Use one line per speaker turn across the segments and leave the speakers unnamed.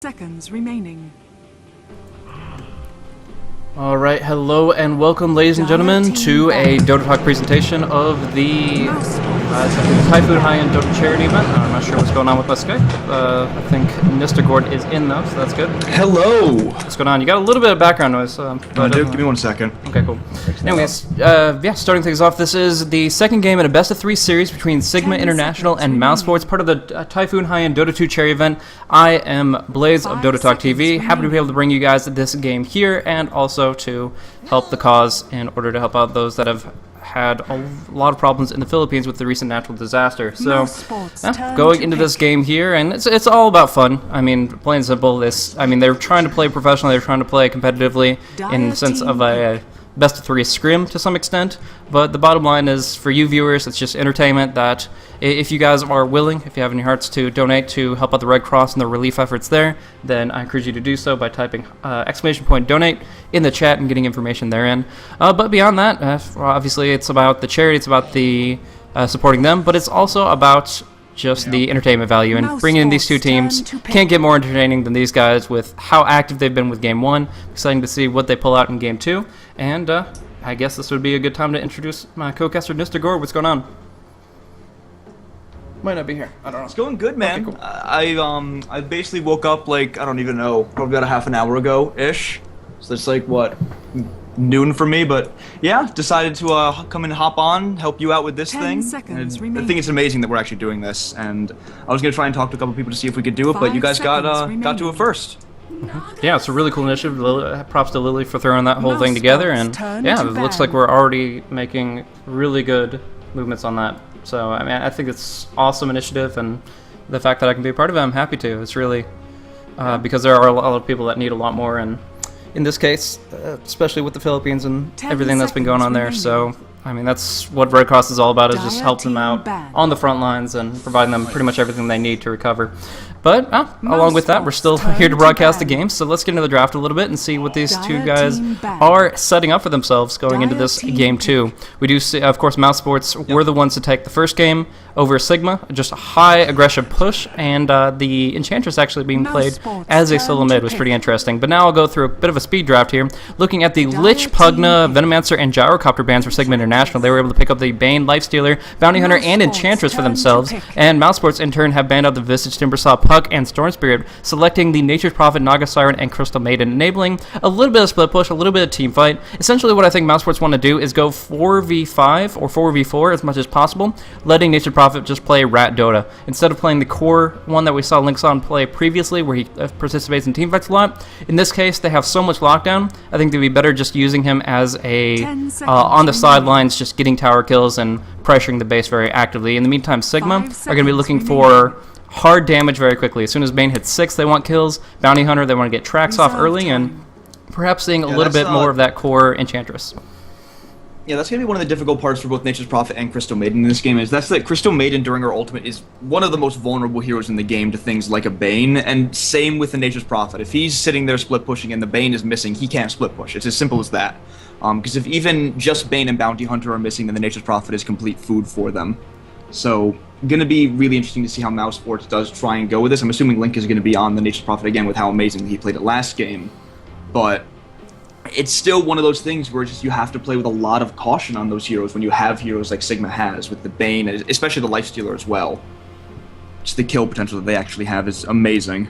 Seconds remaining.
Alright, hello and welcome, ladies and gentlemen, to a Dota Talk presentation of the Typhoon Haiyan Dota charity event. I'm not sure what's going on with my Skype. I think Mr. Gord is in though, so that's good.
Hello!
What's going on? You got a little bit of background noise.
Give me 1 second.
Okay, cool. Anyways, yeah, starting things off, this is the second game in a best-of-3 series between Sigma International and Mouz Sports, part of the Typhoon Haiyan Dota 2 charity event. I am Blaze of Dota Talk TV, happy to be able to bring you guys this game here, and also to help the cause in order to help out those that have had a lot of problems in the Philippines with the recent natural disaster. So, going into this game here, and it's all about fun. I mean, plain and simple, they're trying to play professionally, they're trying to play competitively in the sense of a best-of-3 scrim to some extent, but the bottom line is, for you viewers, it's just entertainment. That if you guys are willing, if you have any hearts to donate to help out the Red Cross and the relief efforts there, then I encourage you to do so by typing !donate in the chat and getting information therein. But beyond that, obviously it's about the charity, it's about the supporting them, but it's also about just the entertainment value, and bringing in these two teams can't get more entertaining than these guys with how active they've been with Game 1. Exciting to see what they pull out in Game 2, and I guess this would be a good time to introduce my co-caster, Mr. Gore. What's going on? Might not be here. I don't know.
It's going good, man.
Okay,
cool. I basically woke up like, I don't even know, probably about a half an hour ago-ish. So it's like, what, noon for me, but yeah, decided to come and hop on, help you out with this thing. And I think it's amazing that we're actually doing this, and I was gonna try and talk to a couple people to see if we could do it, but you guys got to it first.
Yeah, it's a really cool initiative. Props to Lily for throwing that whole thing together, and yeah, it looks like we're already making really good movements on that. So I mean, I think it's awesome initiative, and the fact that I can be a part of it, I'm happy to. It's really because there are a lot of people that need a lot more, and in this case, especially with the Philippines and everything that's been going on there. So, I mean, that's what Red Cross is all about, is just helping them out on the front lines and providing them pretty much everything they need to recover. But, along with that, we're still here to broadcast the game, so let's get into the draft a little bit and see what these two guys are setting up for themselves going into this Game 2. We do see, of course, Mouz Sports were the ones to take the first game over Sigma, just a high aggressive push, and the Enchantress actually being played as a solo mid was pretty interesting. But now I'll go through a bit of a speed draft here, looking at the Lich, Pugna, Venomancer, and Gyrocopter bans for Sigma International. They were able to pick up the Bane, Lifestealer, Bounty Hunter, and Enchantress for themselves, and Mouz Sports in turn have banned out the Visage, Timbersaw, Puck, and Storm Spirit, selecting the Nature's Prophet, Naga Siren, and Crystal Maiden, enabling a little bit of split push, a little bit of team fight. Essentially what I think Mouz Sports want to do is go 4v5 or 4v4 as much as possible, letting Nature's Prophet just play Rat Dota. Instead of playing the core one that we saw Linkson play previously, where he participates in team fights a lot, in this case they have so much lockdown, I think they'd be better just using him as a on the sidelines, just getting tower kills and pressuring the base very actively. In the meantime, Sigma are going to be looking for hard damage very quickly. As soon as Bane hits 6, they want kills. Bounty Hunter, they want to get tracks off early, and perhaps seeing a little bit more of that core Enchantress.
Yeah, that's going to be one of the difficult parts for both Nature's Prophet and Crystal Maiden in this game, is that Crystal Maiden during her ultimate is one of the most vulnerable heroes in the game to things like a Bane, and same with the Nature's Prophet. If he's sitting there split pushing and the Bane is missing, he can't split push. It's as simple as that. Because if even just Bane and Bounty Hunter are missing, then the Nature's Prophet is complete food for them. So, going to be really interesting to see how Mouz Sports does try and go with this. I'm assuming Link is going to be on the Nature's Prophet again with how amazing he played it last game, but it's still one of those things where just you have to play with a lot of caution on those heroes when you have heroes like Sigma has, with the Bane, especially the Lifestealer as well. Just the kill potential that they actually have is amazing.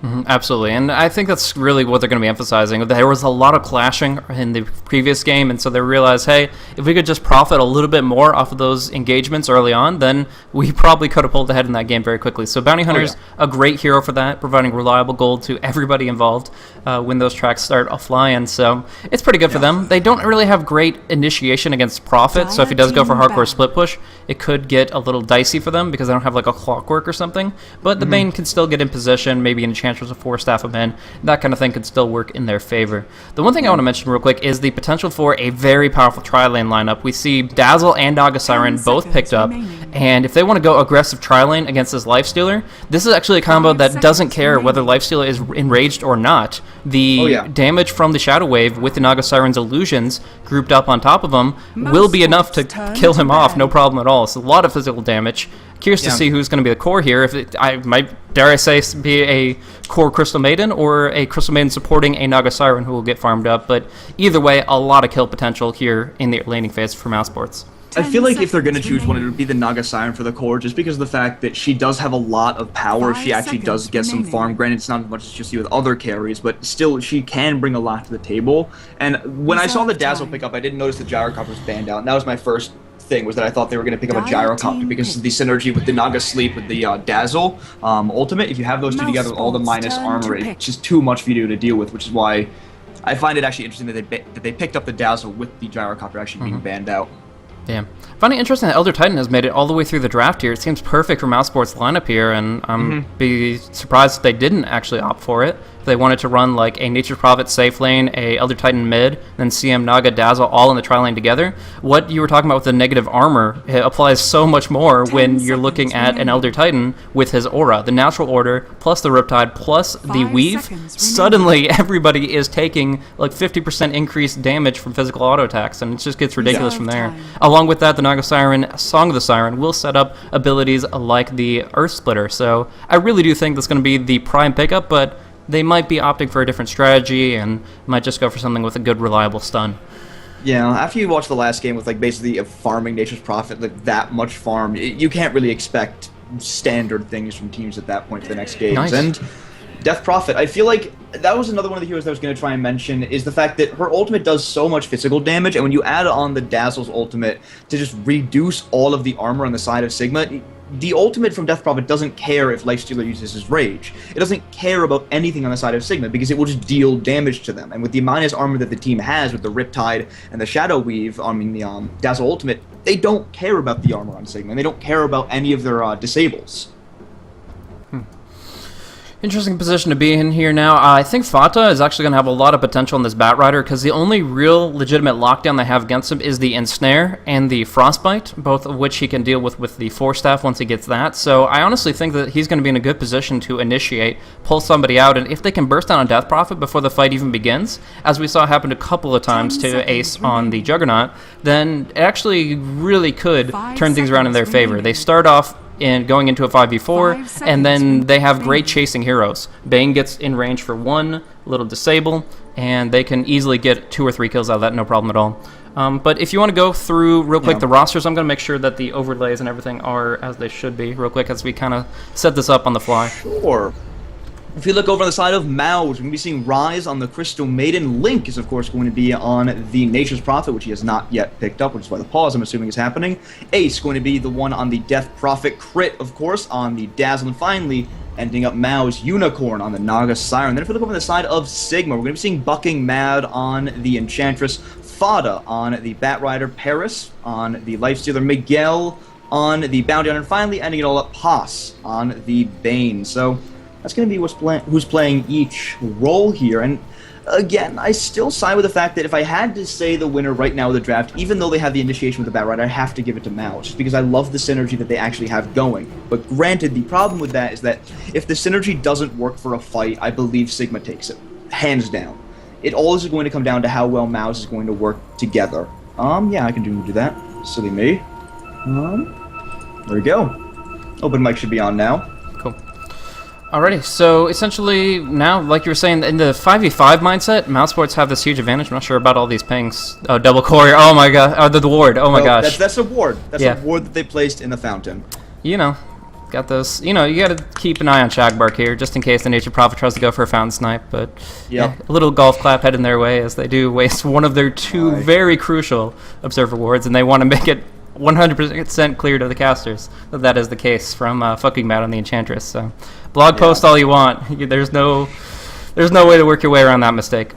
Absolutely, and I think that's really what they're going to be emphasizing. There was a lot of clashing in the previous game, and so they realized, hey, if we could just profit a little bit more off of those engagements early on, then we probably could have pulled ahead in that game very quickly. So Bounty Hunter's a great hero for that, providing reliable gold to everybody involved when those tracks start flying, so it's pretty good for them. They don't really have great initiation against Prophet, so if he does go for hardcore split push, it could get a little dicey for them because they don't have like a clockwork or something, but the Bane can still get in position, maybe in a chance was a 4-staff of men, that kind of thing could still work in their favor. The one thing I want to mention real quick is the potential for a very powerful tri-lane lineup. We see Dazzle and Naga Siren both picked up, and if they want to go aggressive tri-lane against this Lifestealer, this is actually a combo that doesn't care whether Lifestealer is enraged or not. The damage from the Shadow Wave with the Naga Siren's illusions grouped up on top of him will be enough to kill him off, no problem at all. It's a lot of physical damage, Curious to see who's going to be the core here. If I might, dare I say, be a core Crystal Maiden or a Crystal Maiden supporting a Naga Siren who will get farmed up. But either way, a lot of kill potential here in the laning phase for Mouse Sports.
I feel like if they're going to choose one, it would be the Naga Siren for the core, just because of the fact that she does have a lot of power. She actually does get some farm. Granted, it's not as much as you see with other carries, but still, she can bring a lot to the table. And when I saw the Dazzle pick up, I didn't notice the Gyrocopter was banned out, and that was my first thing, was that I thought they were going to pick up a Gyrocopter because of the synergy with the Naga Sleep with the Dazzle ultimate. If you have those two together with all the minus armor, it's just too much for you to deal with, which is why I find it actually interesting that they picked up the Dazzle with the Gyrocopter actually being banned out.
Damn. I find it interesting that Elder Titan has made it all the way through the draft here. It seems perfect for Mouse Sports' lineup here, and I'm be surprised if they didn't actually opt for it. If they wanted to run like a Nature's Prophet safe lane, a Elder Titan mid, then CM Naga Dazzle all in the tri lane together. What you were talking about with the negative armor, it applies so much more when you're looking at an Elder Titan with his aura. The natural order, plus the Riptide, plus the weave. Suddenly everybody is taking like 50% increased damage from physical auto attacks, and it just gets ridiculous from there. Along with that, the Naga Siren, Song of the Siren, will set up abilities like the Earth Splitter. So I really do think that's going to be the prime pickup, but they might be opting for a different strategy and might just go for something with a good, reliable stun.
Yeah, after you watch the last game with like basically a farming Nature's Prophet, like that much farm, you can't really expect standard things from teams at that point for the next games.
Nice.
And Death Prophet, I feel like that was another one of the heroes that I was going to try and mention, is the fact that her ultimate does so much physical damage, and when you add on the Dazzle's ultimate to just reduce all of the armor on the side of Sigma, the ultimate from Death Prophet doesn't care if Lifestealer uses his Rage. It doesn't care about anything on the side of Sigma, because it will just deal damage to them. And with the minus armor that the team has with the Riptide and the Shadow Weave, the Dazzle ultimate, they don't care about the armor on Sigma, and they don't care about any of their disables.
Interesting position to be in here now. I think Fata is actually going to have a lot of potential in this Batrider, because the only real legitimate lockdown they have against him is the Ensnare and the Frostbite, both of which he can deal with the Force Staff once he gets that. So I honestly think that he's going to be in a good position to initiate, pull somebody out, and if they can burst down on Death Prophet before the fight even begins, as we saw happen a couple of times to Ace on the Juggernaut, then it actually really could turn things around in their favor. They start off in going into a 5v4, and then they have great chasing heroes. Bane gets in range for one little disable, and they can easily get 2 or 3 kills out of that, no problem at all. But if you want to go through real quick the rosters, I'm going to make sure that the overlays and everything are as they should be real quick as we kind of set this up on the fly.
Sure. If you look over on the side of Mouz, we're going to be seeing Rise on the Crystal Maiden. Link is, of course, going to be on the Nature's Prophet, which he has not yet picked up, which is why the pause, I'm assuming, is happening. Ace going to be the one on the Death Prophet. Crit, of course, on the Dazzle. And finally, ending up Mouz, Unicorn on the Naga Siren. Then if we look over on the side of Sigma, we're going to be seeing Bucking Mad on the Enchantress, Fada on the Batrider, Paris on the Lifestealer, Miguel on the Bounty Hunter, and finally ending it all up, Haas on the Bane. So that's going to be who's playing each role here. And again, I still side with the fact that if I had to say the winner right now of the draft, even though they have the initiation with the Batrider, I have to give it to Mouz, just because I love the synergy that they actually have going. But granted, the problem with that is that if the synergy doesn't work for a fight, I believe Sigma takes it, hands down. It all is going to come down to how well Mouz is going to work together. Yeah, I can do that. Silly me. There we go. Open mic should be on now.
Cool. Alrighty, so essentially now, like you were saying, in the 5v5 mindset, Mouse Sports have this huge advantage. I'm not sure about all these pings. Oh, double courier. Oh my god. The ward. Oh my gosh.
That's a ward. That's a ward that they placed in the fountain.
You know, got those. You know, you got to keep an eye on Shagbark here, just in case the Nature Prophet tries to go for a fountain snipe. But yeah, a little golf clap heading their way as they do waste one of their 2 very crucial Observer wards, and they want to make it 100% clear to the casters that is the case from fucking mad on the Enchantress. So blog post all you want. There's no way to work your way around that mistake.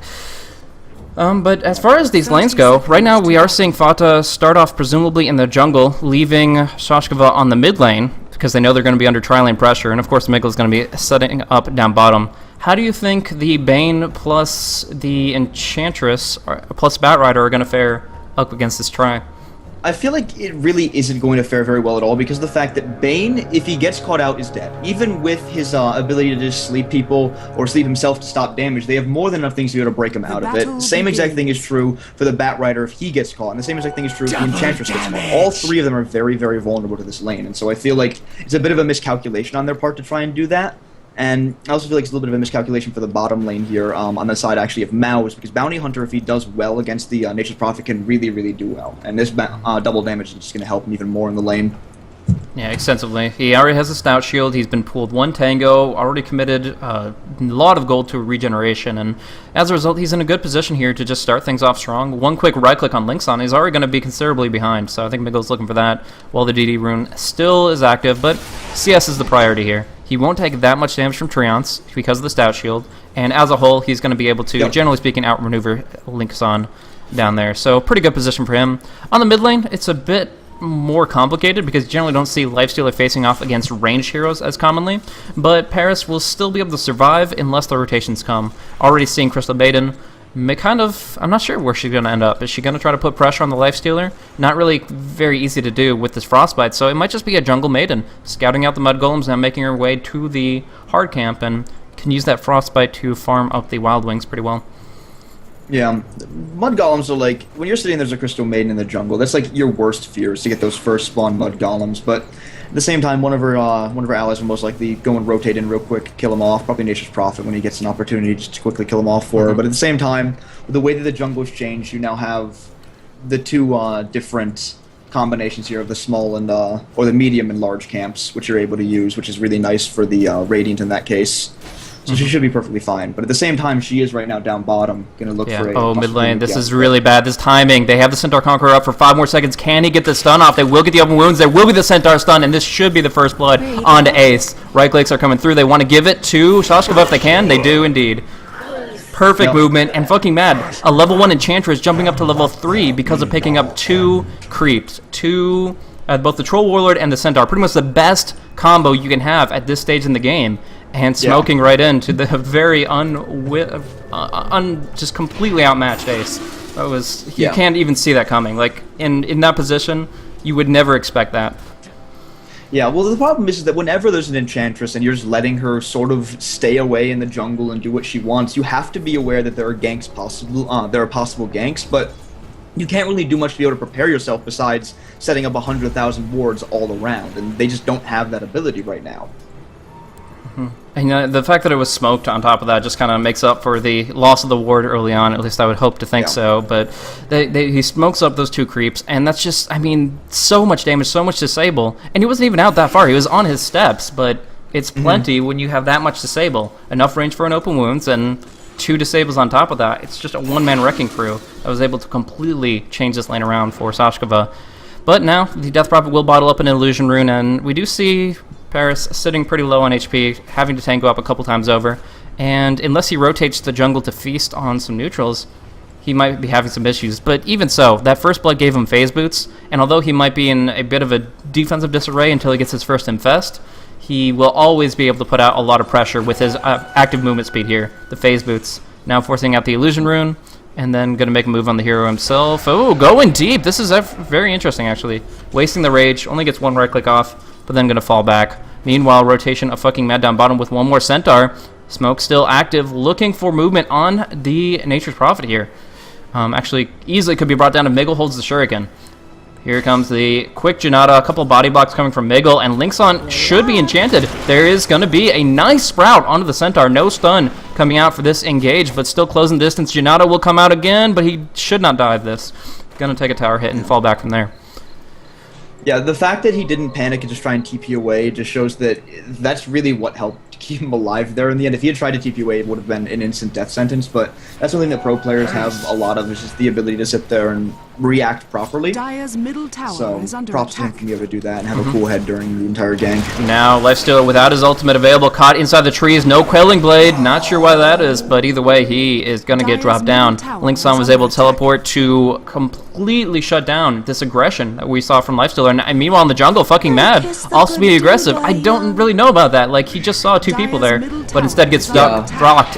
But as far as these lanes go, right now we are seeing Fata start off presumably in the jungle, leaving Shashkava on the mid lane because they know they're going to be under tri-lane pressure, and of course Miguel is going to be setting up down bottom. How do you think the Bane plus the Enchantress plus Batrider are going to fare up against this tri?
I feel like it really isn't going to fare very well at all because of the fact that Bane, if he gets caught out, is dead. Even with his ability to just sleep people or sleep himself to stop damage, they have more than enough things to be able to break him out of it. Same exact thing is true for the Batrider if he gets caught, and the same exact thing is true if the Enchantress gets caught. All three of them are very, very vulnerable to this lane, and so I feel like it's a bit of a miscalculation on their part to try and do that. And I also feel like it's a little bit of a miscalculation for the bottom lane here on the side actually of Mouz, because Bounty Hunter, if he does well against the Nature's Prophet, can really, really do well. And this double damage is just going to help him even more in the lane.
Yeah, extensively. He already has a Stout Shield, he's been pulled 1 Tango, already committed a lot of gold to regeneration, and as a result, he's in a good position here to just start things off strong. One quick right-click on Linkson, he's already going to be considerably behind, so I think Miguel's looking for that, while the DD rune still is active, but CS is the priority here. He won't take that much damage from Treants because of the Stout Shield, and as a whole, he's going to be able to, generally speaking, outmaneuver Linkson down there, so pretty good position for him. On the mid lane, it's a bit more complicated because you generally don't see Lifestealer facing off against ranged heroes as commonly, but Paris will still be able to survive unless the rotations come. Already seeing Crystal Maiden, I'm not sure where she's going to end up. Is she going to try to put pressure on the Lifestealer? Not really very easy to do with this Frostbite, so it might just be a Jungle Maiden, scouting out the Mud Golems, now making her way to the hard camp, and can use that Frostbite to farm up the Wild Wings pretty well.
Yeah, Mud Golems are like, when you're sitting there's a Crystal Maiden in the jungle, that's like your worst fears to get those first spawn Mud Golems, but at the same time, one of her allies will most likely go and rotate in real quick, kill him off, probably Nature's Prophet when he gets an opportunity just to quickly kill him off for her, but at the same time, with the way that the jungle's changed, you now have the two different combinations here of the small and, or the medium and large camps, which you're able to use, which is really nice for the Radiant in that case. So she should be perfectly fine. But at the same time, she is right now down bottom, going to look for a...
Oh, mid lane, this is really bad. This timing. They have the Centaur Conqueror up for 5 more seconds. Can he get the stun off? They will get the open wounds. There will be the Centaur stun, and this should be the first blood onto Ace. Right clicks are coming through. They want to give it to Shashkova if they can. They do indeed. Perfect movement, and fucking mad. A level 1 Enchantress jumping up to level 3 because of picking up 2 creeps. Both the Troll Warlord and the Centaur. Pretty much the best combo you can have at this stage in the game. And smoking right into the very just completely outmatched Ace. That was, you can't even see that coming. Like, in that position, you would never expect that.
Yeah, well, the problem is that whenever there's an Enchantress and you're just letting her sort of stay away in the jungle and do what she wants, you have to be aware that there are ganks possible. There are possible ganks, but you can't really do much to be able to prepare yourself besides setting up 100,000 wards all around, and they just don't have that ability right now.
And the fact that it was smoked on top of that just kind of makes up for the loss of the ward early on. At least I would hope to think so. But he smokes up those 2 creeps, and that's just, I mean, so much damage, so much disable. And he wasn't even out that far. He was on his steps, but it's plenty when you have that much disable. Enough range for an open wounds, and 2 disables on top of that. It's just a one-man wrecking crew that was able to completely change this lane around for Shashkova. But now the Death Prophet will bottle up an Illusion Rune, and we do see Paris sitting pretty low on HP, having to tango up a couple times over, and unless he rotates the jungle to feast on some neutrals, he might be having some issues. But even so, that first blood gave him phase boots, and although he might be in a bit of a defensive disarray until he gets his first infest, he will always be able to put out a lot of pressure with his active movement speed here, the phase boots. Now forcing out the Illusion Rune, and then going to make a move on the hero himself. Oh, going deep! This is very interesting, actually. Wasting the rage, only gets 1 right click off, but then going to fall back. Meanwhile, rotation of fucking mad down bottom with 1 more Centaur. Smoke still active, looking for movement on the Nature's Prophet here. Actually, easily could be brought down if Miguel holds the Shuriken. Here comes the quick Janata, a couple body blocks coming from Miguel, and Linkson should be enchanted. There is going to be a nice sprout onto the Centaur. No stun coming out for this engage, but still closing distance. Janata will come out again, but he should not dive this. Going to take a tower hit and fall back from there.
Yeah, the fact that he didn't panic and just try and TP away just shows that that's really what helped keep him alive there in the end. If he had tried to TP away, it would have been an instant death sentence, but that's something that pro players have a lot of, is just the ability to sit there and react properly.
Dire's middle tower is under
props to him being able to do that and have a cool head during the entire gang.
Now, Lifestealer without his ultimate available, caught inside the trees, no Quelling Blade, not sure why that is, but either way, he is going to get dropped down. Linkson was able to teleport to completely shut down this aggression that we saw from Lifestealer, and meanwhile in the jungle, fucking mad, also being aggressive. I don't really know about that, like, he just saw 2 people there, but instead gets rocked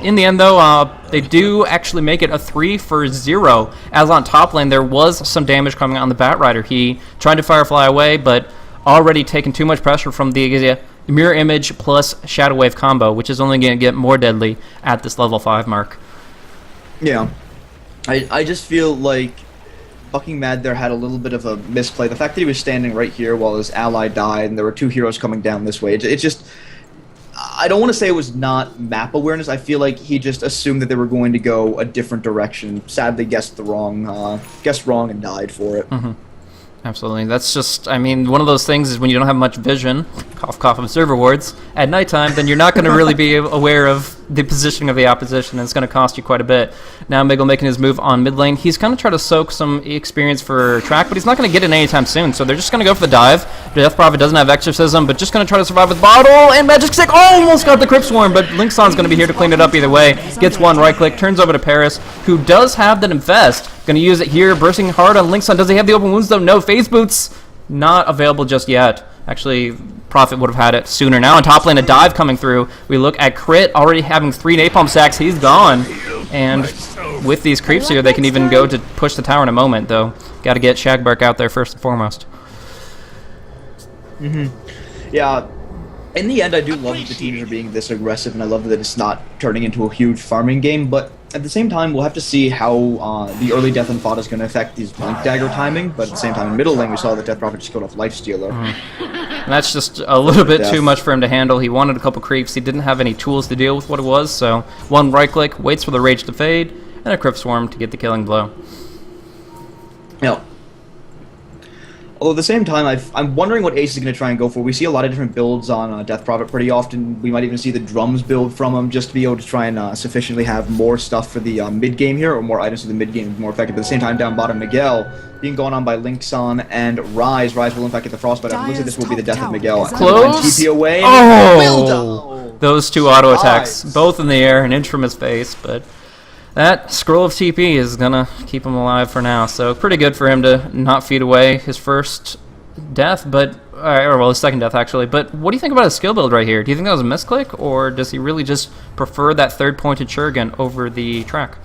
in the end, though, they do actually make it a 3-for-0. As on top lane, there was some damage coming on the Batrider. He tried to Firefly away, but already taken too much pressure from the Mirror Image plus Shadow Wave combo, which is only going to get more deadly at this level 5 mark.
Yeah. I just feel like Fucking Mad there had a little bit of a misplay. The fact that he was standing right here while his ally died and there were 2 heroes coming down this way, it just... I don't want to say it was not map awareness. I feel like he just assumed that they were going to go a different direction. Sadly guessed wrong and died for it.
Mm-hmm. Absolutely. That's just, I mean, one of those things is when you don't have much vision, cough, cough, observer wards, at nighttime, then you're not going to really be aware of the positioning of the opposition, and it's going to cost you quite a bit. Now Miggle making his move on mid lane. He's going to try to soak some experience for track, but he's not going to get it anytime soon, so they're just going to go for the dive. Death Prophet doesn't have Exorcism, but just going to try to survive with Bottle, and Magic Stick almost got the Crypt Swarm, but Linkson's going to be here to clean it up either way. Gets one right click, turns over to Paris, who does have that Infest. Going to use it here, bursting hard on Linkson. Does he have the open wounds though? No. Phase Boots, not available just yet. Actually, Prophet would have had it sooner. Now on top lane, a dive coming through. We look at Crit, already having 3 napalm stacks. He's gone. And with these creeps here, they can even go to push the tower in a moment, though. Got to get Shagbark out there first and foremost.
Yeah. In the end, I do love that the teams are being this aggressive, and I love that it's not turning into a huge farming game, but at the same time, we'll have to see how the early Death and Fodder is going to affect these Blink Dagger timing, but at the same time, in middle lane, we saw that Death Prophet just killed off Lifestealer.
And that's just a little bit too much for him to handle. He wanted a couple creeps. He didn't have any tools to deal with what it was, so one right-click, waits for the Rage to fade, and a Crypt Swarm to get the killing blow.
Yeah. Although at the same time, I'm wondering what Ace is going to try and go for. We see a lot of different builds on Death Prophet pretty often. We might even see the drums build from him just to be able to try and sufficiently have more stuff for the mid-game here, or more items for the mid-game more effective. At the same time, down bottom, Miguel being gone on by Linkson and Rise. Rise will in fact get the Frostbite. It looks like this will be the death of Miguel.
Close.
TP away.
Oh! Those 2 auto attacks, both in the air, an inch from his face, but... that Scroll of TP is going to keep him alive for now, so pretty good for him to not feed away his first death, but or well, his second death actually. But what do you think about his skill build right here? Do you think that was a misclick, or does he really just prefer that third-pointed Shuriken over the track?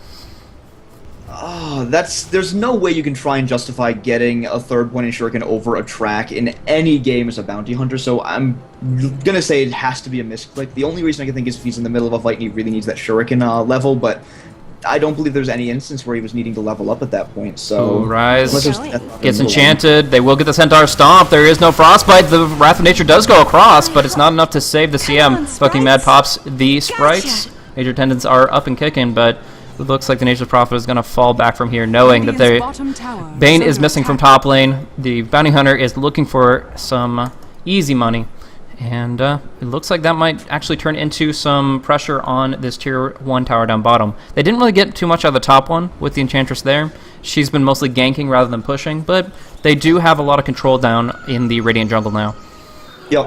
Oh, there's no way you can try and justify getting a third-pointed Shuriken over a track in any game as a bounty hunter, so I'm gonna say it has to be a misclick. The only reason I can think is if he's in the middle of a fight and he really needs that Shuriken level, but I don't believe there's any instance where he was needing to level up at that point, so...
Ooh, Rise gets enchanted. They will get the Centaur Stomp. There is no Frostbite. The Wrath of Nature does go across, but it's not enough to save the CM. Fucking Mad pops the Sprites. Major Tendons are up and kicking, but it looks like the Nature's Prophet is going to fall back from here, knowing that Bane is missing from top lane. The Bounty Hunter is looking for some easy money. And it looks like that might actually turn into some pressure on this tier 1 tower down bottom. They didn't really get too much out of the top one with the Enchantress there. She's been mostly ganking rather than pushing, but they do have a lot of control down in the Radiant jungle now.
Yep.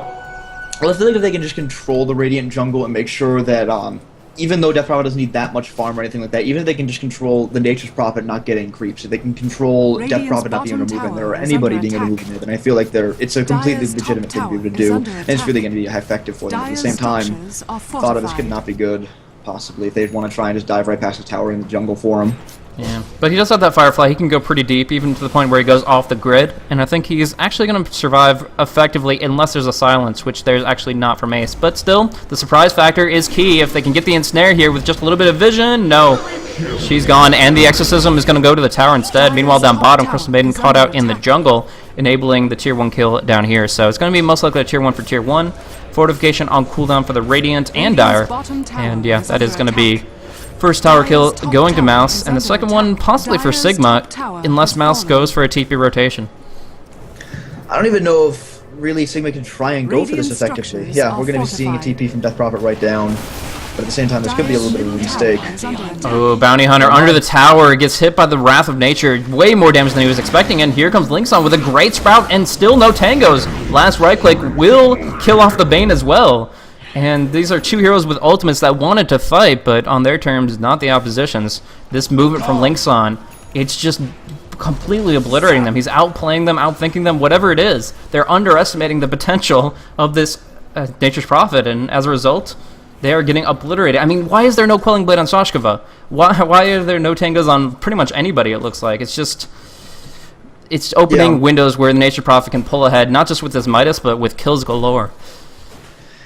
Well, I feel like if they can just control the Radiant jungle and make sure that even though Death Prophet doesn't need that much farm or anything like that, even if they can just control the Nature's Prophet not getting creeps, if they can control Death Prophet not being able to move in there, or anybody being able to move in there, then I feel like it's a completely legitimate thing to be able to do, and it's really going to be effective for them. At the same time, thought of this could not be good, possibly, if they want to try and just dive right past the tower in the jungle for him.
Yeah, but he does have that Firefly. He can go pretty deep, even to the point where he goes off the grid, and I think he's actually going to survive effectively unless there's a silence, which there's actually not from Ace. But still, the surprise factor is key. If they can get the ensnare here with just a little bit of vision, no. She's gone, and the Exorcism is going to go to the tower instead. Meanwhile, down bottom, Crystal Maiden caught out in the jungle, enabling the tier 1 kill down here. So it's going to be most likely a tier 1 for tier 1. Fortification on cooldown for the Radiant and Dire. And yeah, that is going to be first tower kill going to Mouse, and the second one possibly for Sigma, unless Mouse goes for a TP rotation.
I don't even know if really Sigma can try and go for this effectively. Yeah, we're going to be seeing a TP from Death Prophet right down, but at the same time, this could be a little bit of a mistake.
Oh, Bounty Hunter under the tower, gets hit by the Wrath of Nature, way more damage than he was expecting, and here comes Linkson with a great Sprout, and still no tangos. Last right click will kill off the Bane as well. And these are 2 heroes with ultimates that wanted to fight, but on their terms, not the opposition's. This movement from Linkson, it's just completely obliterating them. He's outplaying them, outthinking them, whatever it is. They're underestimating the potential of this Nature's Prophet, and as a result, they are getting obliterated. I mean, why is there no Quelling Blade on Shoshkova? Why are there no tangos on pretty much anybody, it looks like? It's opening windows where the Nature Prophet can pull ahead, not just with his Midas, but with kills galore.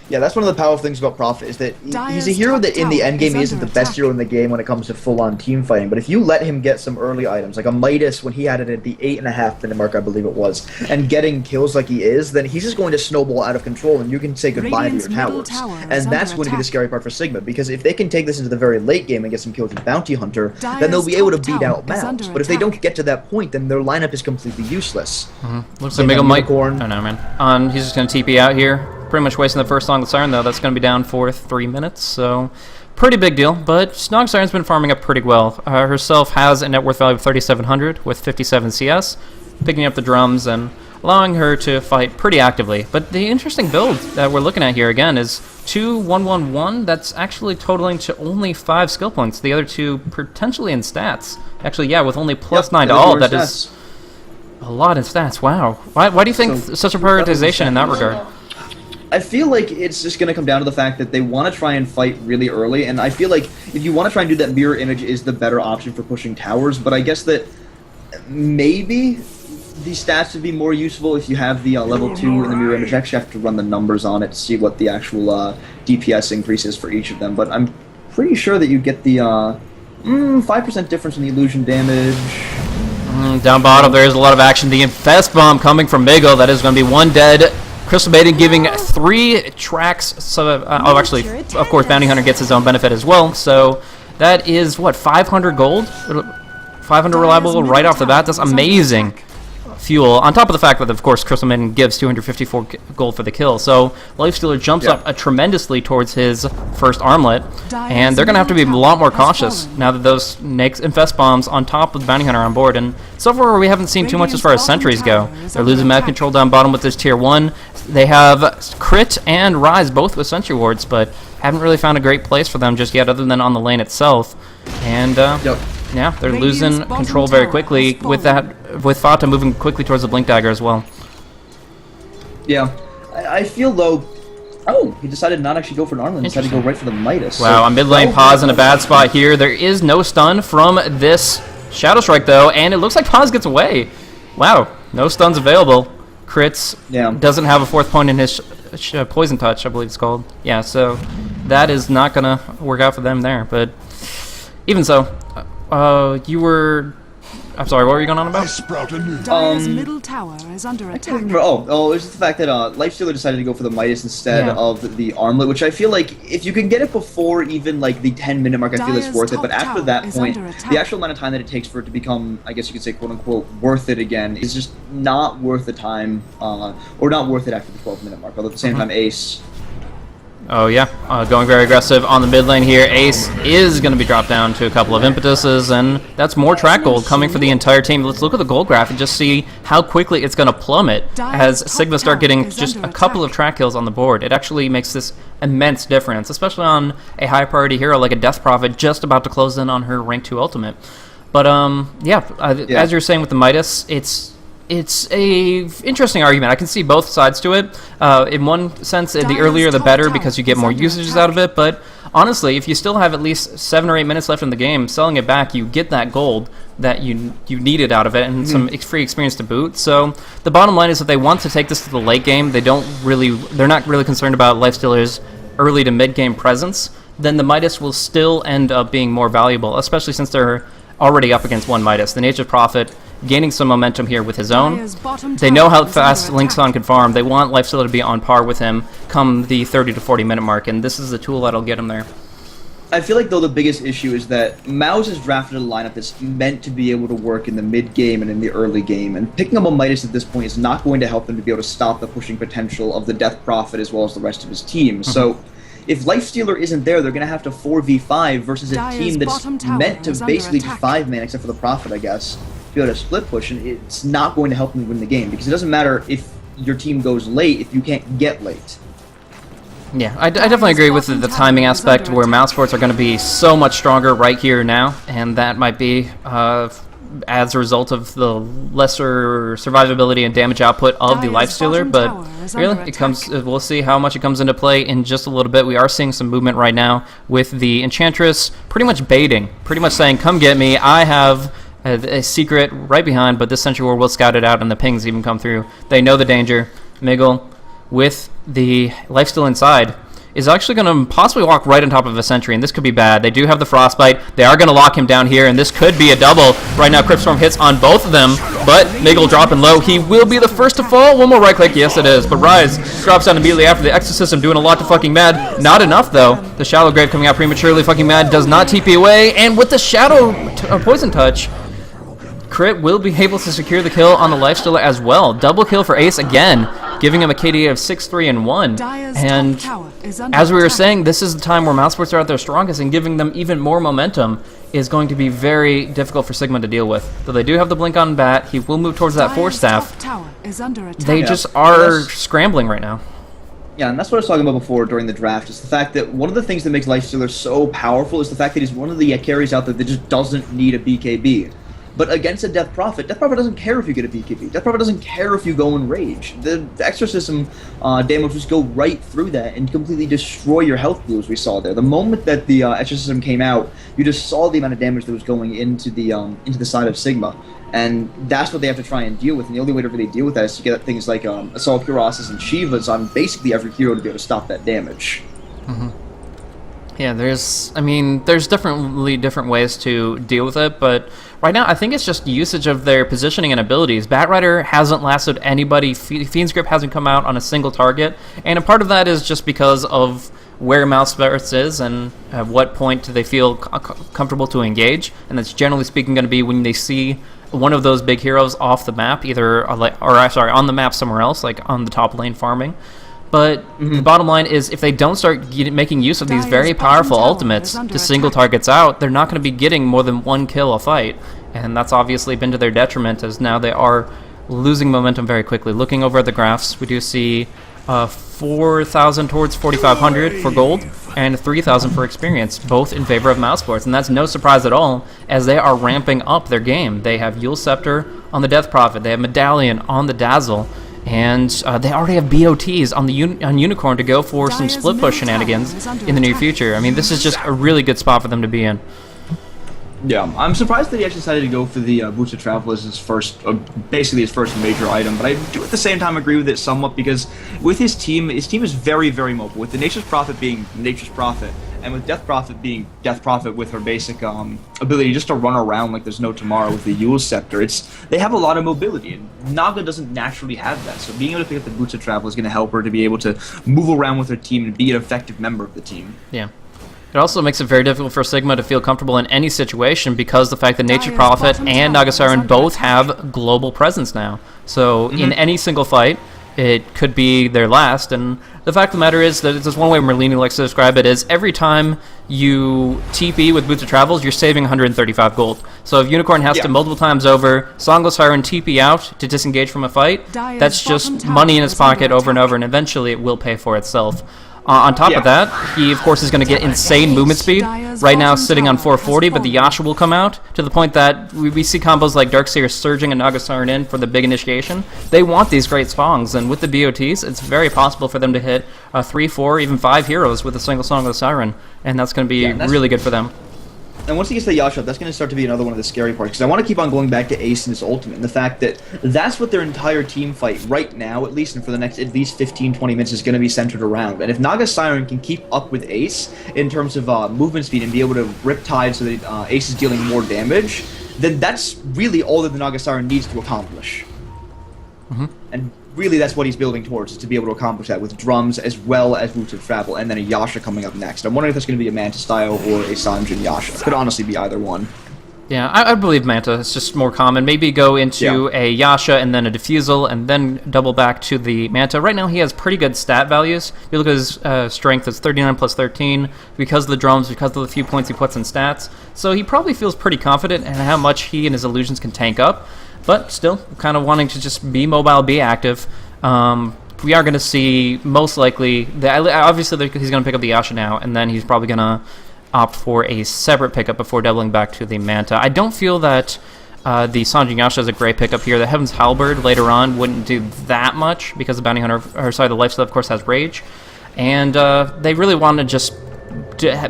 Yeah, that's one of the powerful things about Prophet, is that he's a hero that in the endgame he isn't the best hero in the game when it comes to full-on team fighting, but if you let him get some early items, like a Midas when he had it at the 8.5 minute mark, I believe it was, and getting kills like he is, then he's just going to snowball out of control and you can say goodbye to your towers. And that's going to be the scary part for Sigma, because if they can take this into the very late game and get some kills with Bounty Hunter, then they'll be able to beat out Mouz. But if they don't get to that point, then their lineup is completely useless.
Looks like Miguel might... Oh no, man. He's just going to TP out here. Pretty much wasting the first Song of the Siren, though. That's going to be down for 3 minutes, so pretty big deal. But Song of the Siren's been farming up pretty well. Herself has a net worth value of 3,700 with 57 CS, picking up the drums and allowing her to fight pretty actively. But the interesting build that we're looking at here, again, is 2-1-1-1. That's actually totaling to only 5 skill points. The other 2 potentially in stats. Actually, yeah, with only +9 to all, that is a lot in stats. Wow. Why do you think such a prioritization in that regard?
I feel like it's just going to come down to the fact that they want to try and fight really early, and I feel like if you want to try and do that, mirror image is the better option for pushing towers, but I guess that maybe the stats would be more useful if you have the level 2 in the mirror image. I actually have to run the numbers on it to see what the actual DPS increase is for each of them, but I'm pretty sure that you get the 5% difference in the illusion damage.
Down bottom, there is a lot of action. The Infest Bomb coming from Miguel. That is going to be 1 dead. Crystal Maiden giving 3 tracks. So, actually, of course, Bounty Hunter gets his own benefit as well. So that is, what, 500 gold? 500 reliable right off the bat? That's amazing fuel. On top of the fact that, of course, Crystal Maiden gives 254 gold for the kill. So Lifestealer jumps up tremendously towards his first armlet. And they're going to have to be a lot more cautious now that those Infest Bombs on top of the Bounty Hunter on board. And so far, we haven't seen too much as far as sentries go. They're losing map control down bottom with this tier 1. They have Crit and Rise both with sentry wards, but haven't really found a great place for them just yet other than on the lane itself. And yeah, they're losing control very quickly with Fata moving quickly towards the Blink Dagger as well.
Yeah, I feel though... Oh, he decided to not actually go for an armlet, decided to go right for the Midas.
Wow, a mid lane pause in a bad spot here. There is no stun from this Shadow Strike though, and it looks like Paz gets away. Wow, no stuns available. Crits doesn't have a 4th point in his Poison Touch, I believe it's called. Yeah, so that is not going to work out for them there. But even so, you were... I'm sorry, what were you going on about?
Dire's middle tower is under attack.
It was just the fact that Lifestealer decided to go for the Midas instead of the armlet, which I feel like if you can get it before even like the 10-minute mark, I feel it's worth it. But after that point, the actual amount of time that it takes for it to become, I guess you could say, quote-unquote, worth it again is just not worth the time, or not worth it after the 12-minute mark. Although at the same time, Ace...
Oh yeah, going very aggressive on the mid lane here. Ace is going to be dropped down to a couple of impetuses, and that's more track gold coming for the entire team. Let's look at the gold graph and just see how quickly it's going to plummet as Sigma start getting just a couple of track kills on the board. It actually makes this immense difference, especially on a high priority hero like a Death Prophet just about to close in on her rank 2 ultimate. But as you're saying with the Midas, it's a interesting argument. I can see both sides to it. In one sense, the earlier the better because you get more usages out of it, but honestly, if you still have at least 7 or 8 minutes left in the game, selling it back, you get that gold that you needed out of it and some free experience to boot. So the bottom line is that they want to take this to the late game. They're not really concerned about Lifestealer's early to mid game presence. Then the Midas will still end up being more valuable, especially since they're already up against one Midas. The Nature's Prophet gaining some momentum here with his own. They know how fast Linkson can farm. They want Lifestealer to be on par with him come the 30 to 40 minute mark, and this is the tool that'll get him there.
I feel like, though, the biggest issue is that Mouz has drafted a lineup that's meant to be able to work in the mid-game and in the early game, and picking up a Midas at this point is not going to help them to be able to stop the pushing potential of the Death Prophet as well as the rest of his team. So if Lifestealer isn't there, they're going to have to 4v5 versus a team that's meant to basically be 5-man, except for the Prophet, I guess, to be able to split push, and it's not going to help them win the game, because it doesn't matter if your team goes late if you can't get late.
Yeah, I definitely agree with the timing aspect, where Mouse Sports are going to be so much stronger right here now, and that might be as a result of the lesser survivability and damage output of the Lifestealer, but really, it comes. We'll see how much it comes into play in just a little bit. We are seeing some movement right now with the Enchantress pretty much baiting, pretty much saying, come get me, I have a secret right behind, but this Sentry Ward will scout it out and the pings even come through. They know the danger. Miggle, with the lifesteal inside, is actually going to possibly walk right on top of a sentry, and this could be bad. They do have the Frostbite. They are going to lock him down here, and this could be a double. Right now, Cryptstorm hits on both of them, but Miggle dropping low. He will be the first to fall. One more right click. Yes, it is. But Rise drops down immediately after the Exorcism, doing a lot to fucking mad. Not enough, though. The Shallow Grave coming out prematurely. Fucking mad does not TP away, and with the Shadow Poison Touch, Crit will be able to secure the kill on the Lifestealer as well. Double kill for Ace again, giving him a KD of 6, 3, and 1. And as we were saying, this is the time where Mousesports are at their strongest, and giving them even more momentum is going to be very difficult for Sigma to deal with. Though they do have the Blink on Bat, he will move towards that Force Staff. They just are scrambling right now.
Yeah, and that's what I was talking about before during the draft, is the fact that one of the things that makes Lifestealer so powerful is the fact that he's one of the carries out there that just doesn't need a BKB. But against a Death Prophet doesn't care if you get a BKB. Death Prophet doesn't care if you go in rage. The Exorcism damage just go right through that and completely destroy your health blue, as we saw there. The moment that the Exorcism came out, you just saw the amount of damage that was going into the side of Sigma. And that's what they have to try and deal with. And the only way to really deal with that is to get things like Assault Cuirasses and Shivas on basically every hero to be able to stop that damage.
Mm-hmm. Yeah, there's definitely different ways to deal with it, but right now I think it's just usage of their positioning and abilities. Batrider hasn't lasted anybody, Fiend's Grip hasn't come out on a single target, and a part of that is just because of where Mousesports is and at what point do they feel comfortable to engage, and that's generally speaking going to be when they see one of those big heroes off the map, on the map somewhere else, like on the top lane farming. But the bottom line is, if they don't start making use of these very powerful ultimates to single targets out, they're not going to be getting more than one kill a fight. And that's obviously been to their detriment, as now they are losing momentum very quickly. Looking over at the graphs, we do see 4,000 towards 4,500 for gold, and 3,000 for experience, both in favor of Mousesports. And that's no surprise at all, as they are ramping up their game. They have Yule Scepter on the Death Prophet, they have Medallion on the Dazzle, and they already have BOTs on the Unicorn to go for some split push shenanigans in the near future. I mean, this is just a really good spot for them to be in.
Yeah, I'm surprised that he actually decided to go for the Boots of Travel as his first, basically his first major item, but I do at the same time agree with it somewhat, because with his team is very, very mobile. With the Nature's Prophet being Nature's Prophet, and with Death Prophet being Death Prophet with her basic ability just to run around like there's no tomorrow with the Yule Scepter, they have a lot of mobility, and Naga doesn't naturally have that, so being able to pick up the Boots of Travel is going to help her to be able to move around with her team and be an effective member of the team.
Yeah. It also makes it very difficult for Sigma to feel comfortable in any situation, because the fact that Nature's Prophet and Naga Siren both have global presence now. So in any single fight, it could be their last, and the fact of the matter is that there's one way Merlini likes to describe it is, every time you TP with Boots of Travels, you're saving 135 gold. So if Unicorn has to multiple times over Songo Siren TP out to disengage from a fight, that's just money in his pocket over and over, and eventually it will pay for itself. On top of that, he of course is going to get insane movement speed. Right now sitting on 440, but the Yasha will come out to the point that we see combos like Darkseer surging and Naga Siren in for the big initiation. They want these great songs, and with the BOTs, it's very possible for them to hit 3, 4, even 5 heroes with a single Song of the Siren, and that's going to be really good for them.
And once he gets the Yasha up, that's going to start to be another one of the scary parts, because I want to keep on going back to Ace and his ultimate, and the fact that that's what their entire team fight right now, at least, and for the next at least 15-20 minutes, is going to be centered around. And if Naga Siren can keep up with Ace in terms of movement speed and be able to rip tide so that Ace is dealing more damage, then that's really all that the Naga Siren needs to accomplish. And really that's what he's building towards, is to be able to accomplish that with drums as well as Boots of Travel, and then a Yasha coming up next. I'm wondering if that's going to be a Manta style or a Sanjin Yasha. It could honestly be either one.
Yeah, I believe Manta. It's just more common. Maybe go into a Yasha and then a Diffusal and then double back to the Manta. Right now he has pretty good stat values. If you look at his strength, it's 39 plus 13 because of the drums, because of the few points he puts in stats. So he probably feels pretty confident in how much he and his illusions can tank up. But still, kind of wanting to just be mobile, be active. We are going to see, most likely, obviously he's going to pick up the Yasha now, and then he's probably going to opt for a separate pickup before doubling back to the Manta. I don't feel that The Sanjin Yasha is a great pickup here. The Heaven's Halberd later on wouldn't do that much because the Bounty Hunter, or sorry, the Lifesteal of course has Rage. And they really want to just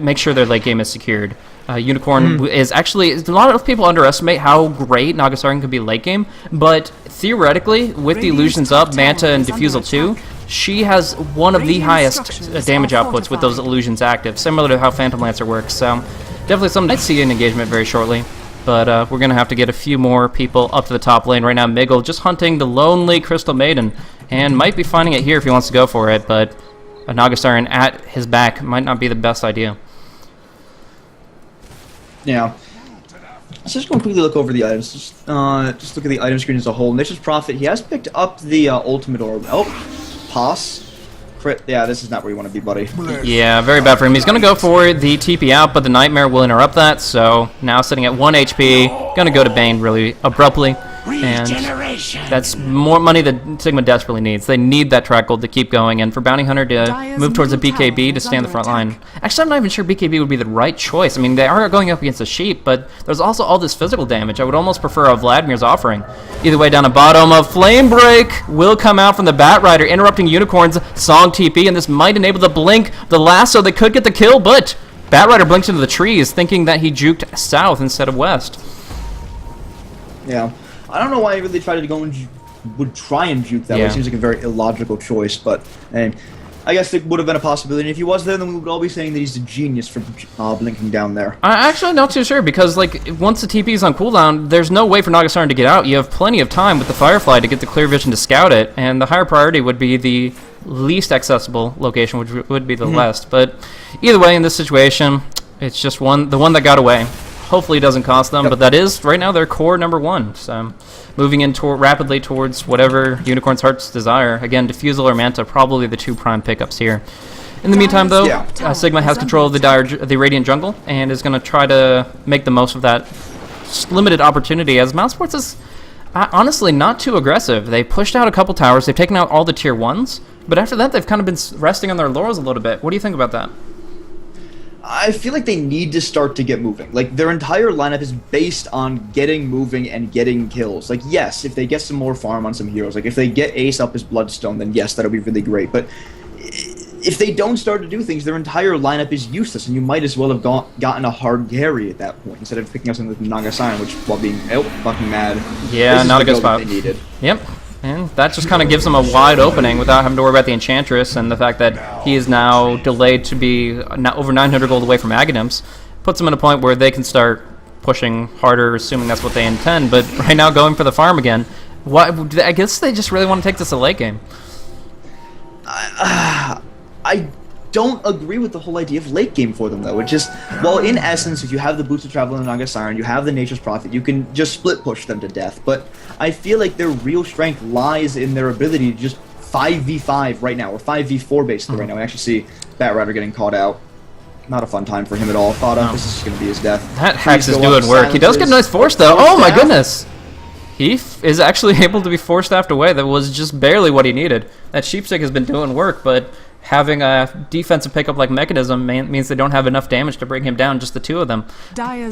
make sure their late game is secured. Unicorn is actually, a lot of people underestimate how great Nagasarian can be late game, but theoretically, with the illusions up, Manta and Diffusal 2, she has one of the highest damage outputs with those illusions active, similar to how Phantom Lancer works, so definitely something to see in engagement very shortly. But we're going to have to get a few more people up to the top lane. Right now, Miggle just hunting the lonely Crystal Maiden, and might be finding it here if he wants to go for it, but a Nagasarian at his back might not be the best idea.
Yeah. Let's just go and quickly look over the items. Just look at the item screen as a whole. Nature's Prophet, he has picked up the ultimate orb. Oh, pass. Crit. Yeah, this is not where you want to be, buddy.
Yeah, very bad for him. He's going to go for the TP out, but the Nightmare will interrupt that, so now sitting at 1 HP, going to go to Bane really abruptly. And that's more money that Sigma desperately needs. They need that track gold to keep going, and for Bounty Hunter to move towards a BKB to stay on the front line. Actually, I'm not even sure BKB would be the right choice. I mean, they are going up against a sheep, but there's also all this physical damage. I would almost prefer a Vladimir's offering. Either way, down the bottom, a Flame Break will come out from the Bat Rider, interrupting Unicorn's Song TP, and this might enable the blink, the lasso. They could get the kill, but Bat Rider blinks into the trees, thinking that he juked south instead of west.
Yeah. I don't know why he really tried to go and would try and juke that way. It seems like a very illogical choice, but I guess it would have been a possibility. And if he was there, then we would all be saying that he's a genius for blinking down there.
I'm actually not too sure, because like once the TP is on cooldown, there's no way for Nagasarian to get out. You have plenty of time with the Firefly to get the clear vision to scout it, and the higher priority would be the least accessible location, which would be the west. But either way, in this situation, it's just the one that got away. Hopefully it doesn't cost them, but that is, right now, their core #1. So, moving in rapidly towards whatever Unicorn's heart's desire. Again, Diffusal or Manta, probably the 2 prime pickups here. In the meantime, though, Sigma has control of the Radiant Jungle, and is going to try to make the most of that limited opportunity, as Mousesports is honestly not too aggressive. They pushed out a couple towers, they've taken out all the tier 1s, but after that, they've kind of been resting on their laurels a little bit. What do you think about that?
I feel like they need to start to get moving. Like, their entire lineup is based on getting moving and getting kills. Like, yes, if they get some more farm on some heroes, like if they get Ace up his Bloodstone, then yes, that'll be really great. But if they don't start to do things, their entire lineup is useless, and you might as well have gotten a hard carry at that point instead of picking up something like Nagasarian, which, while being fucking mad,
yeah, not a good spot.
They needed.
Yep. And that just kind of gives him a wide opening without having to worry about the Enchantress, and the fact that he is now delayed to be over 900 gold away from Aghanims puts him in a point where they can start pushing harder, assuming that's what they intend. But right now, going for the farm again, I guess they just really want to take this a late game.
I don't agree with the whole idea of late game for them, though. It just, well, in essence, if you have the Boots of Travel and Nagasarian, you have the Nature's Prophet, you can just split push them to death. But I feel like their real strength lies in their ability to just 5v5 right now, or 5v4 basically right now. I actually see Bat Rider getting caught out. Not a fun time for him at all. This is going to be his death.
That Hex is doing work. He does get a nice force, though. Oh my goodness! He is actually able to be force-staffed away. That was just barely what he needed. That Sheepstick has been doing work, but having a defensive pickup like Mechanism means they don't have enough damage to bring him down, just the 2 of them.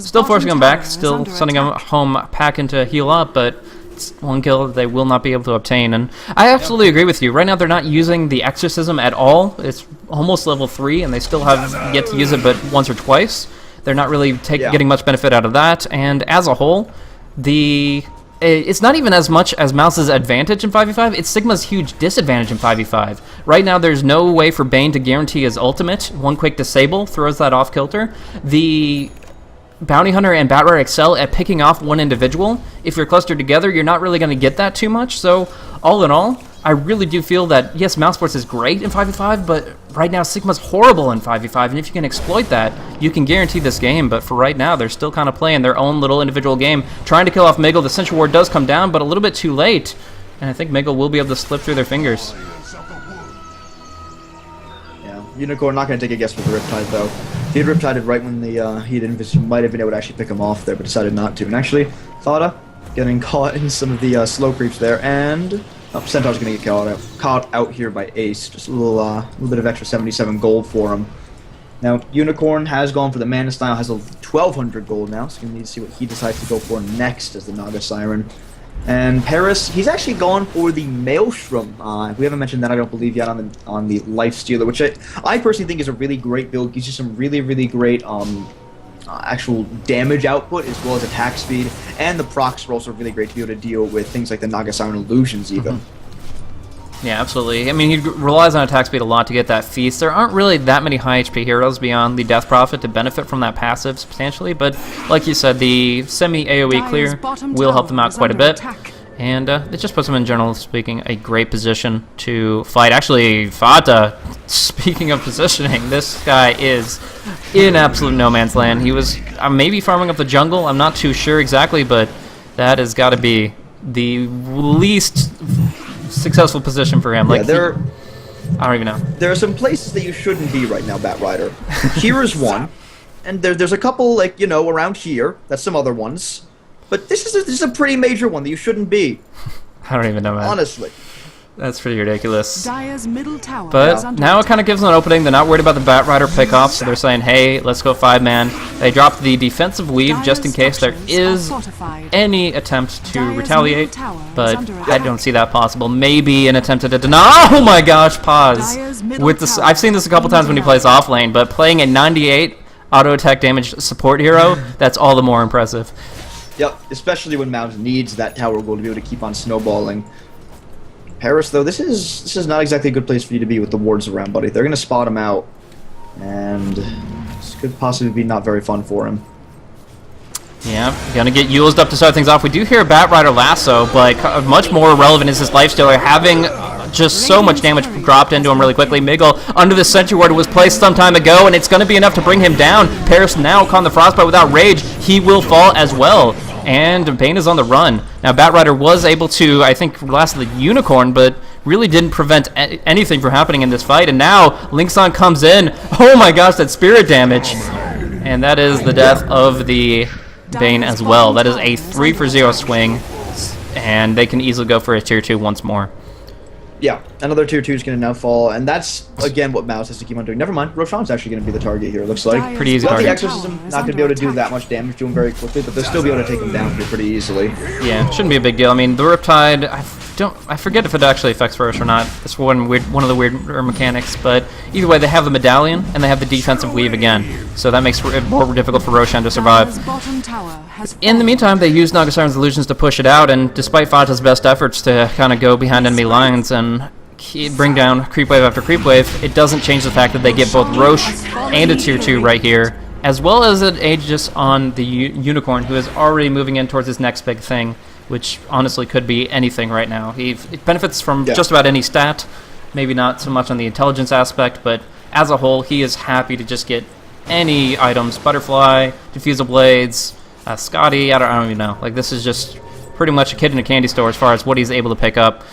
Still forcing him back, still sending him home packing to heal up, but it's 1 kill that they will not be able to obtain. And I absolutely agree with you. Right now they're not using the Exorcism at all. It's almost level 3, and they still have yet to use it but once or twice. They're not really getting much benefit out of that, and as a whole, it's not even as much as Mouse's advantage in 5v5, it's Sigma's huge disadvantage in 5v5. Right now, there's no way for Bane to guarantee his ultimate. 1 quick disable throws that off kilter. The Bounty Hunter and Bat Rider excel at picking off one individual. If you're clustered together, you're not really going to get that too much. So, all in all, I really do feel that, yes, Mousesports is great in 5v5, but right now Sigma's horrible in 5v5, and if you can exploit that, you can guarantee this game. But for right now, they're still kind of playing their own little individual game, trying to kill off Miggle. The Sentry Ward does come down, but a little bit too late, and I think Miggle will be able to slip through their fingers.
Yeah, Unicorn not going to take a guess with the Riptide, though. If he had Riptided right when the Heat Invision might have been able to actually pick him off there, but decided not to. And actually, Thada getting caught in some of the slow creeps there, and Centaur's going to get caught out here by Ace. Just a little bit of extra 77 gold for him. Now, Unicorn has gone for the Mana Style, has a 1,200 gold now, so we need to see what he decides to go for next as the Naga Siren. And Paris, he's actually gone for the Maelstrom. We haven't mentioned that, I don't believe, yet on the Life Stealer, which I personally think is a really great build. Gives you some really, really great actual damage output as well as attack speed. And the procs are also really great to be able to deal with things like the Naga Siren illusions even.
Yeah, absolutely. I mean, he relies on attack speed a lot to get that feast. There aren't really that many high HP heroes beyond the Death Prophet to benefit from that passive substantially, but like you said, the semi-AoE clear will help them out quite a bit. And it just puts them in, general speaking, a great position to fight. Actually, Fata, speaking of positioning, this guy is in absolute no man's land. He was maybe farming up the jungle. I'm not too sure exactly, but that has got to be the least successful position for him. Like,
yeah,
I don't even know.
There are some places that you shouldn't be right now, Bat Rider. Here is one, and there's a couple, like, you know, around here. That's some other ones. But this is a pretty major one that you shouldn't be.
I don't even know, man.
Honestly.
That's pretty ridiculous.
Dire's middle tower
But now it kind of gives them an opening. They're not worried about the Bat Rider pickoff, so they're saying, hey, let's go 5-man. They dropped the defensive weave just in case there is any attempt to retaliate, but I don't see that possible. Maybe an attempt to deny. Oh my gosh, pause. With this, I've seen this a couple times when he plays off lane, but playing a 98 auto attack damage support hero, that's all the more impressive.
Yep, especially when Mouz needs that tower gold to be able to keep on snowballing. Paris, though, this is not exactly a good place for you to be with the wards around, buddy. They're going to spot him out, and this could possibly be not very fun for him.
Yeah, gonna get used up to start things off. We do hear a Bat Rider lasso, but much more relevant is this Life Stealer having just so much damage dropped into him really quickly. Miguel under the Sentry Ward was placed some time ago, and it's going to be enough to bring him down. Paris now caught in the Frostbite without Rage. He will fall as well. And Bane is on the run. Now, Bat Rider was able to, I think, last the Unicorn, but really didn't prevent anything from happening in this fight. And now, Linkson comes in. Oh my gosh, that spirit damage. And that is the death of the Bane as well. That is a 3-for-0 swing. And they can easily go for a tier 2 once more.
Yeah, another tier 2 is going to now fall, and that's, again, what Mouz has to keep on doing. Never mind, Roshan's actually going to be the target here, it looks like.
Pretty easy
Well, the
target.
Exorcism not going to be able to do that much damage to him very quickly, but they'll still be able to take him down here pretty easily.
Yeah, shouldn't be a big deal. I mean, the Riptide, I forget if it actually affects Rosh or not. It's one of the weirder mechanics, but either way, they have the Medallion, and they have the defensive weave again, so that makes it more difficult for Roshan to survive. In the meantime, they use Naga Siren's illusions to push it out, and despite Fata's best efforts to kind of go behind enemy lines and bring down creep wave after creep wave, it doesn't change the fact that they get both Roche and a tier 2 right here, as well as an Aegis on the Unicorn, who is already moving in towards his next big thing, which honestly could be anything right now. It benefits from just about any stat, maybe not so much on the intelligence aspect, but as a whole, he is happy to just get any items, Butterfly, Diffusal Blades, Scotty, I don't even know. Like, this is just pretty much a kid in a candy store as far as what he's able to pick up.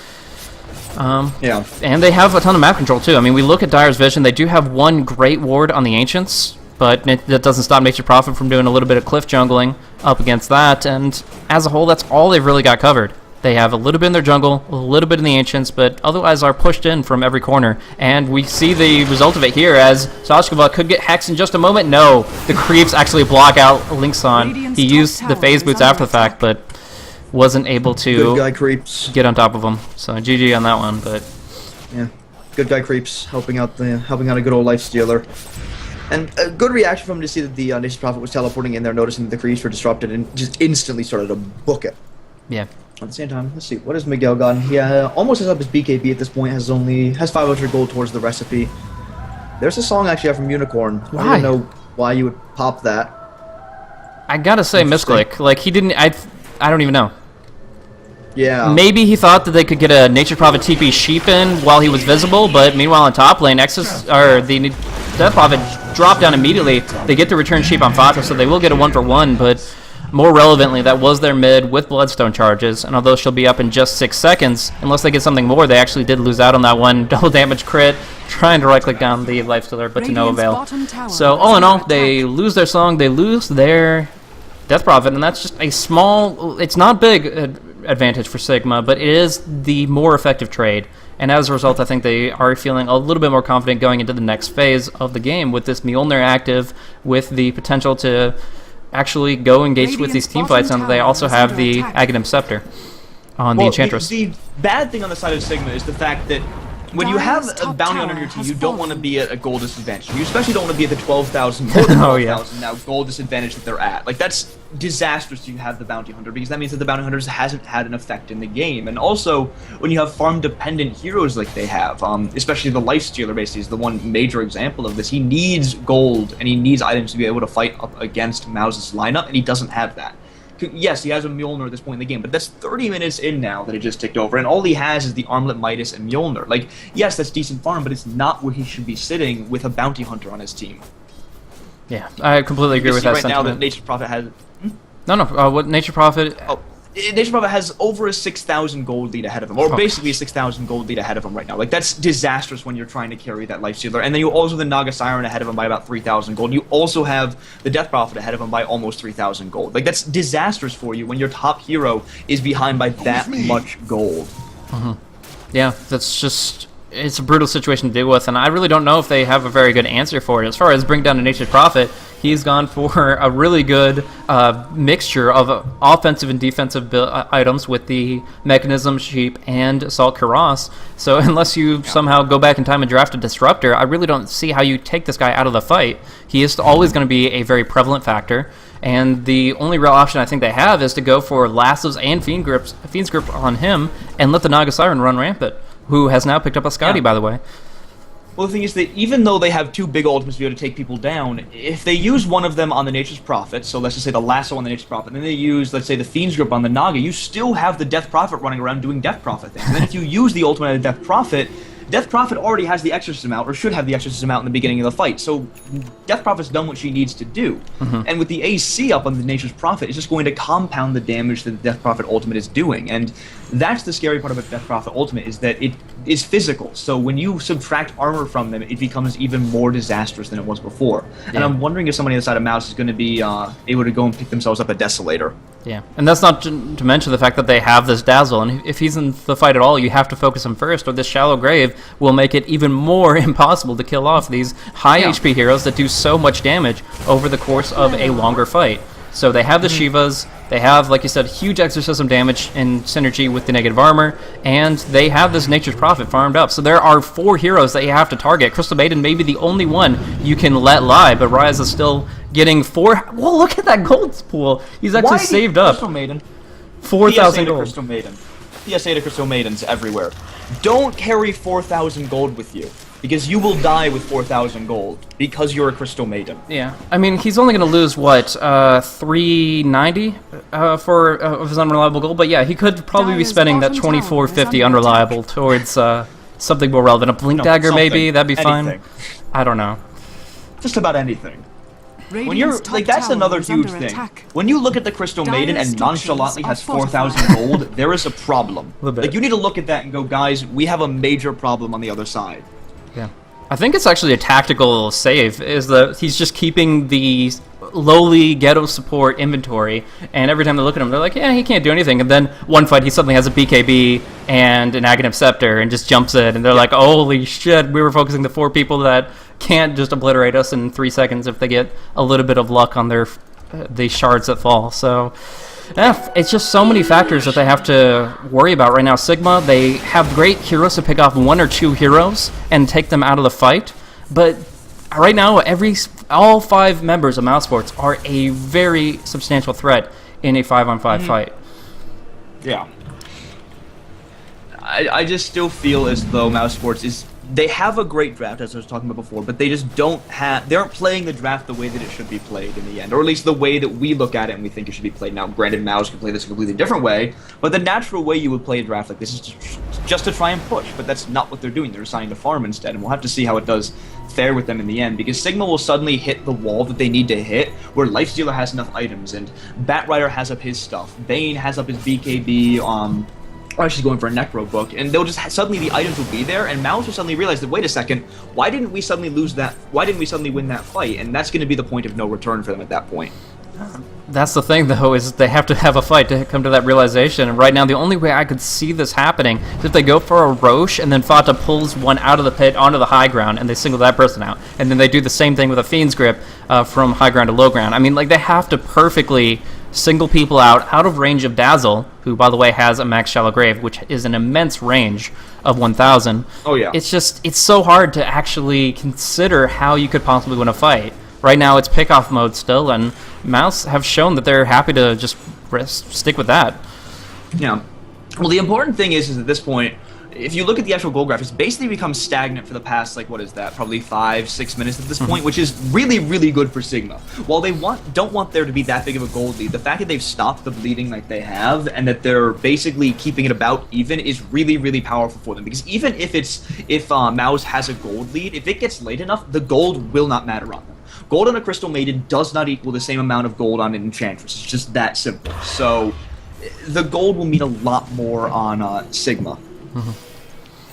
Yeah.
And they have a ton of map control too. I mean, we look at Dire's Vision, they do have one great ward on the Ancients, but that doesn't stop Nature's Prophet from doing a little bit of cliff jungling up against that, and as a whole, that's all they've really got covered. They have a little bit in their jungle, a little bit in the Ancients, but otherwise are pushed in from every corner. And we see the result of it here as Sashkova could get Hex in just a moment. No, the creeps actually block out Linkson. He used the phase boots after the fact, but wasn't able to
Good guy creeps.
get on top of him. So GG on that one, but
Yeah. Good guy creeps, helping out a good old Life Stealer. And a good reaction from him to see that the Nature's Prophet was teleporting in there, noticing that the creeps were disrupted, and just instantly started to book it.
yeah.
At the same time, let's see, what has Miguel got? He almost has up his BKB at this point, has 500 gold towards the recipe. There's a song actually out from Unicorn. I
Why?
don't know why you would pop that.
I gotta say, misclick. Like, he didn't, I don't even know.
Yeah.
Maybe he thought that they could get a Nature's Prophet TP sheep in while he was visible, but meanwhile in top lane, the Death Prophet dropped down immediately. They get the return sheep on Fata, so they will get a 1-for-1, but more relevantly, that was their mid with Bloodstone charges, and although she'll be up in just 6 seconds, unless they get something more, they actually did lose out on that one double damage crit, trying to right-click down the Life Stealer, but to no avail. So all in all, they lose their song, they lose their Death Prophet, and that's just a small, it's not big advantage for Sigma, but it is the more effective trade. And as a result, I think they are feeling a little bit more confident going into the next phase of the game with this Mjolnir active, with the potential to actually go engage with these team fights now that they also have the Aghanim Scepter on the Enchantress.
The bad thing on the side of Sigma is the fact that when you have a bounty hunter on your team, you don't want to be at a goal disadvantage. You especially don't want to be at the 12,000, more than 12,000 now goal disadvantage that they're at. Like, that's disastrous to have the bounty hunter, because that means that the bounty hunters hasn't had an effect in the game. And also, when you have farm-dependent heroes like they have, especially the Life Stealer basically is the one major example of this. He needs gold, and he needs items to be able to fight up against Mouz's lineup, and he doesn't have that. Yes, he has a Mjolnir at this point in the game, but that's 30 minutes in now that it just ticked over, and all he has is the Armlet, Midas, and Mjolnir. Like, yes, that's decent farm, but it's not where he should be sitting with a bounty hunter on his team.
Yeah, I completely agree with that sentiment.
Right now that Nature's Prophet has...
what Nature Prophet...
Oh, Nature's Prophet has over a 6,000 gold lead ahead of him, or basically a 6,000 gold lead ahead of him right now. Like, that's disastrous when you're trying to carry that Life Stealer. And then you also have the Naga Siren ahead of him by about 3,000 gold. You also have the Death Prophet ahead of him by almost 3,000 gold. Like, that's disastrous for you when your top hero is behind by that much gold.
Yeah, that's just... It's a brutal situation to deal with, and I really don't know if they have a very good answer for it. As far as bring down a Nature's Prophet, he's gone for a really good mixture of offensive and defensive items with the Mechanism, Sheep, and Assault Karas. So unless you somehow go back in time and draft a Disruptor, I really don't see how you take this guy out of the fight. He is always going to be a very prevalent factor, and the only real option I think they have is to go for Lassos and Fiend's Grip on him and let the Naga Siren run rampant, who has now picked up a Scotty, by the way.
Well, the thing is that even though they have two big ultimates to be able to take people down, if they use one of them on the Nature's Prophet, so let's just say the Lasso on the Nature's Prophet, and then they use, let's say, the Fiend's Grip on the Naga, you still have the Death Prophet running around doing Death Prophet things. And then if you use the ultimate on the Death Prophet already has the Exorcism out, or should have the Exorcism out in the beginning of the fight, so Death Prophet's done what she needs to do. And with the AC up on the Nature's Prophet, it's just going to compound the damage that the Death Prophet ultimate is doing. And that's the scary part about Death Prophet ultimate, is that it is physical. So when you subtract armor from them, it becomes even more disastrous than it was before. Yeah. And I'm wondering if somebody on the side of Mouz is going to be able to go and pick themselves up a Desolator.
Yeah, and that's not to mention the fact that they have this Dazzle, and if he's in the fight at all, you have to focus him first, or this Shallow Grave will make it even more impossible to kill off these high HP heroes that do so much damage over the course of a longer fight. So they have the Shivas, they have, like you said, huge exorcism damage in synergy with the negative armor, and they have this Nature's Prophet farmed up. So there are 4 heroes that you have to target. Crystal Maiden may be the only one you can let lie, but Rise is still getting 4... Whoa, look at that gold pool! He's actually saved up.
Crystal Maiden.
4,000 gold.
Crystal Maiden. PSA to Crystal Maidens everywhere. Don't carry 4,000 gold with you, because you will die with 4,000 gold, because you're a Crystal Maiden.
Yeah, I mean, he's only going to lose, what, 390 for of his unreliable gold? But yeah, he could probably be spending that 2450 unreliable towards something more relevant. A Blink Dagger, maybe? That'd be fine. I don't know.
Just about anything. When you're, like, that's another huge thing. When you look at the Crystal Maiden and nonchalantly has 4,000 gold, there is a problem. Like, you need to look at that and go, guys, we have a major problem on the other side.
Yeah. I think it's actually a tactical save, is that he's just keeping the lowly ghetto support inventory, and every time they look at him, they're like, yeah, he can't do anything, and then one fight he suddenly has a BKB and an Aghanim Scepter and just jumps in, and they're like, holy shit, we were focusing the 4 people that can't just obliterate us in 3 seconds if they get a little bit of luck on their the shards that fall. So yeah, it's just so many factors that they have to worry about right now. Sigma, they have great heroes to pick off 1 or 2 heroes and take them out of the fight, but right now all 5 members of Mouz Sports are a very substantial threat in a 5-on-5 fight.
Yeah. I just still feel as though Mouz Sports is... They have a great draft, as I was talking about before, but they just don't have... They aren't playing the draft the way that it should be played in the end, or at least the way that we look at it and we think it should be played. Now, granted, Mouz can play this a completely different way, but the natural way you would play a draft like this is just to try and push, but that's not what they're doing. They're deciding to farm instead, and we'll have to see how it does fare with them in the end, because Sigma will suddenly hit the wall that they need to hit, where Lifestealer has enough items, and Batrider has up his stuff, Bane has up his BKB, or she's going for a Necro book, and they'll just suddenly the items will be there, and Mouz will suddenly realize that, wait a second, why didn't we suddenly lose that? Why didn't we suddenly win that fight? And that's going to be the point of no return for them at that point.
That's the thing, though, is they have to have a fight to come to that realization. And right now, the only way I could see this happening is if they go for a Roche, and then Fata pulls one out of the pit onto the high ground, and they single that person out. And then they do the same thing with a Fiend's Grip from high ground to low ground. I mean, like, they have to perfectly single people out of range of Dazzle, who, by the way, has a max Shallow Grave, which is an immense range of 1,000.
Oh, yeah.
It's so hard to actually consider how you could possibly win a fight. Right now, it's pick-off mode still, and Mouz have shown that they're happy to just stick with that.
Yeah. Well, the important thing is at this point, if you look at the actual goal graph, it's basically become stagnant for the past, like, what is that? Probably 5-6 minutes at this point, which is really, really good for Sigma. While they don't want there to be that big of a gold lead, the fact that they've stopped the bleeding like they have, and that they're basically keeping it about even, is really, really powerful for them. Because even if Mouz has a gold lead, if it gets late enough, the gold will not matter on them. Gold on a Crystal Maiden does not equal the same amount of gold on an Enchantress. It's just that simple. So, the gold will mean a lot more on Sigma.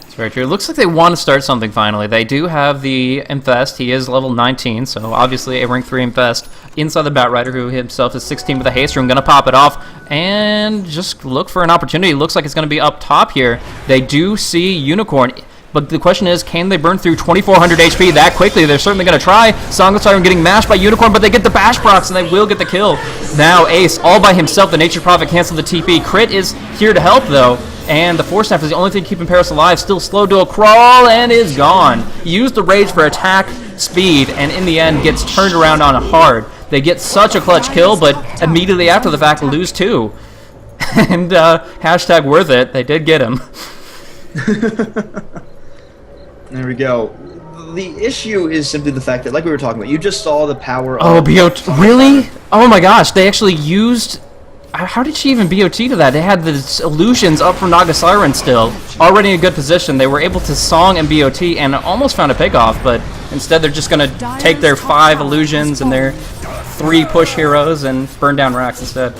It's very true. It looks like they want to start something finally. They do have the Infest. He is level 19, so obviously a rank 3 Infest inside the Batrider, who himself is 16 with a haste room. Going to pop it off and just look for an opportunity. Looks like it's going to be up top here. They do see Unicorn. But the question is, can they burn through 2,400 HP that quickly? They're certainly going to try. Song of Siren getting mashed by Unicorn, but they get the bash procs, and they will get the kill. Now, Ace, all by himself, the Nature Prophet cancels the TP. Crit is here to help, though. And the Force Snap is the only thing keeping Paris alive. Still slow to a crawl, and is gone. Used the Rage for attack speed, and in the end, gets turned around on hard. They get such a clutch kill, but immediately after the fact, lose 2. And hashtag worth it. They did get him.
There we go. The issue is simply the fact that, like we were talking about, you just saw the power of...
Oh, BOT. Really? Oh my gosh, they actually used... How did she even BOT to that? They had the illusions up from Naga Siren still. Already in a good position. They were able to Song and BOT and almost found a pickoff, but instead they're just going to take their 5 illusions and their 3 push heroes and burn down racks instead.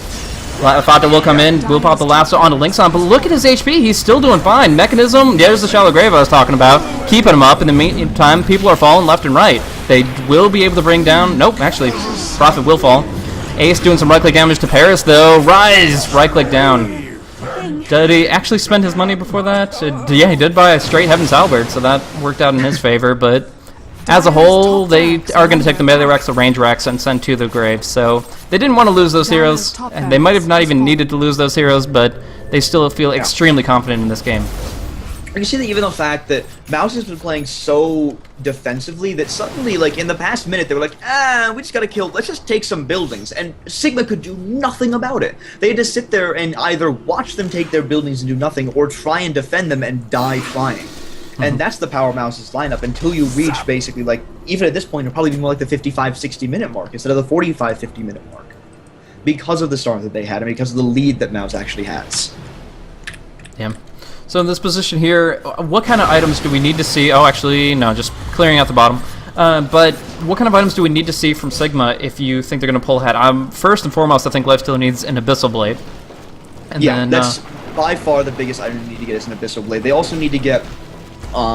Fata will come in, will pop the lasso onto Linkson, but look at his HP, he's still doing fine. Mechanism, there's the Shallow Grave I was talking about, keeping him up. In the meantime, people are falling left and right. They will be able to bring down, nope, actually, Prophet will fall. Ace doing some right-click damage to Paris, though. Rise, right-click down. Did he actually spend his money before that? Yeah, he did buy a straight Heaven's Halberd, so that worked out in his favor, but... As a whole, they are going to take the melee racks, the range racks, and send to the grave. So they didn't want to lose those heroes. And they might have not even needed to lose those heroes, but they still feel extremely confident in this game.
You can see that even the fact that Mouz has been playing so defensively that suddenly, like, in the past minute, they were like, we just gotta kill, let's just take some buildings. And Sigma could do nothing about it. They had to sit there and either watch them take their buildings and do nothing, or try and defend them and die trying. And that's the power of Mouz's lineup until you reach basically, like, even at this point, it'll probably be more like the 55-60 minute mark instead of the 45-50 minute mark. Because of the start that they had and because of the lead that Mouz actually has.
Yeah. So in this position here, what kind of items do we need to see? Oh, actually, no, just clearing out the bottom. But what kind of items do we need to see from Sigma if you think they're going to pull ahead? First and foremost, I think Lifesteal needs an Abyssal Blade. And
yeah,
then,
that's by far the biggest item you need to get is an Abyssal Blade. They also need to get...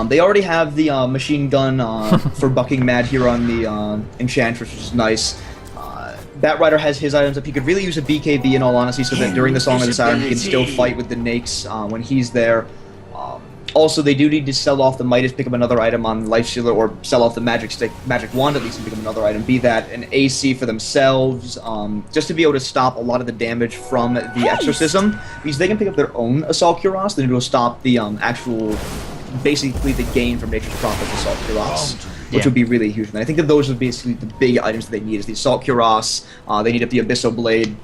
they already have the machine gun for bucking Mad here on the Enchantress, which is nice. Batrider has his items up. He could really use a BKB in all honesty, so that during the Song of the Siren he can still fight with the Nakes when he's there. Also, they do need to sell off the Midas, pick up another item on Lifestealer, or sell off the Magic Stick, Magic Wand at least, and pick up another item. Be that an AC for themselves, just to be able to stop a lot of the damage from the Exorcism, because they can pick up their own Assault Cuirass, then it'll stop the actual... basically the gain from Nature's Prophet Assault Cuirass, which would be really huge. And I think that those are basically the big items that they need, is the Assault Cuirass, they need up the Abyssal Blade,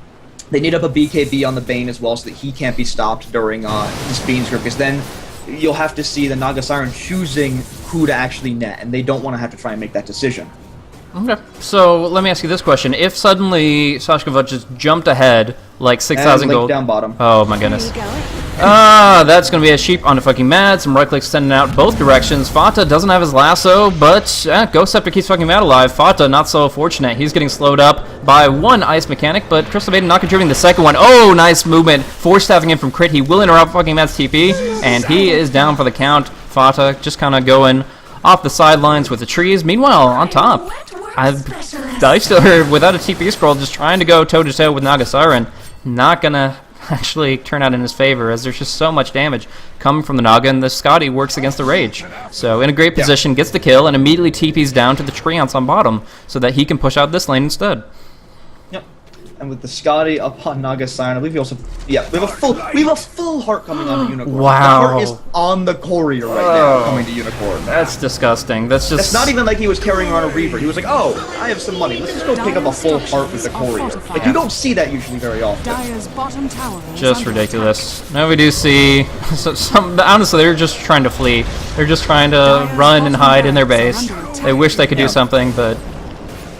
they need up a BKB on the Bane as well so that he can't be stopped during his Fiend's Grip, because then you'll have to see the Naga Siren choosing who to actually net, and they don't want to have to try and make that decision.
Okay, so let me ask you this question. If suddenly Sashkova just jumped ahead, like 6,000 gold...
down bottom.
Oh my goodness. That's going to be a sheep onto fucking Mad. Some right clicks sending out both directions. Fata doesn't have his lasso, but Ghost Scepter keeps fucking Mad alive. Fata not so fortunate. He's getting slowed up by one Ice Mechanic, but Crystal Maiden not contributing the second one. Oh, nice movement. Force staffing in from Crit. He will interrupt fucking Mad's TP, and he is down for the count. Fata just kind of going off the sidelines with the trees. Meanwhile, on top, Dicester, without a TP scroll, just trying to go toe-to-toe with Nagasiren. Not gonna actually turn out in his favor, as there's just so much damage coming from the Naga, and the Scotty works against the Rage. So in a great position, gets the kill, and immediately TPs down to the Treants on bottom, so that he can push out this lane instead.
Yep. And with the Scotty up on Nagasiren, I believe we also we have a full heart coming on the Unicorn.
Wow.
The heart is on the courier right now coming to Unicorn.
That's disgusting. That's just...
It's not even like he was carrying around a Reaver. He was like, oh, I have some money. Let's just go pick up a full heart with the courier. Like, you don't see that usually very often.
Dire's bottom tower is
just
under
ridiculous. Now we do see honestly, they're just trying to flee. They're just trying to run and hide in their base. They wish they could do something, but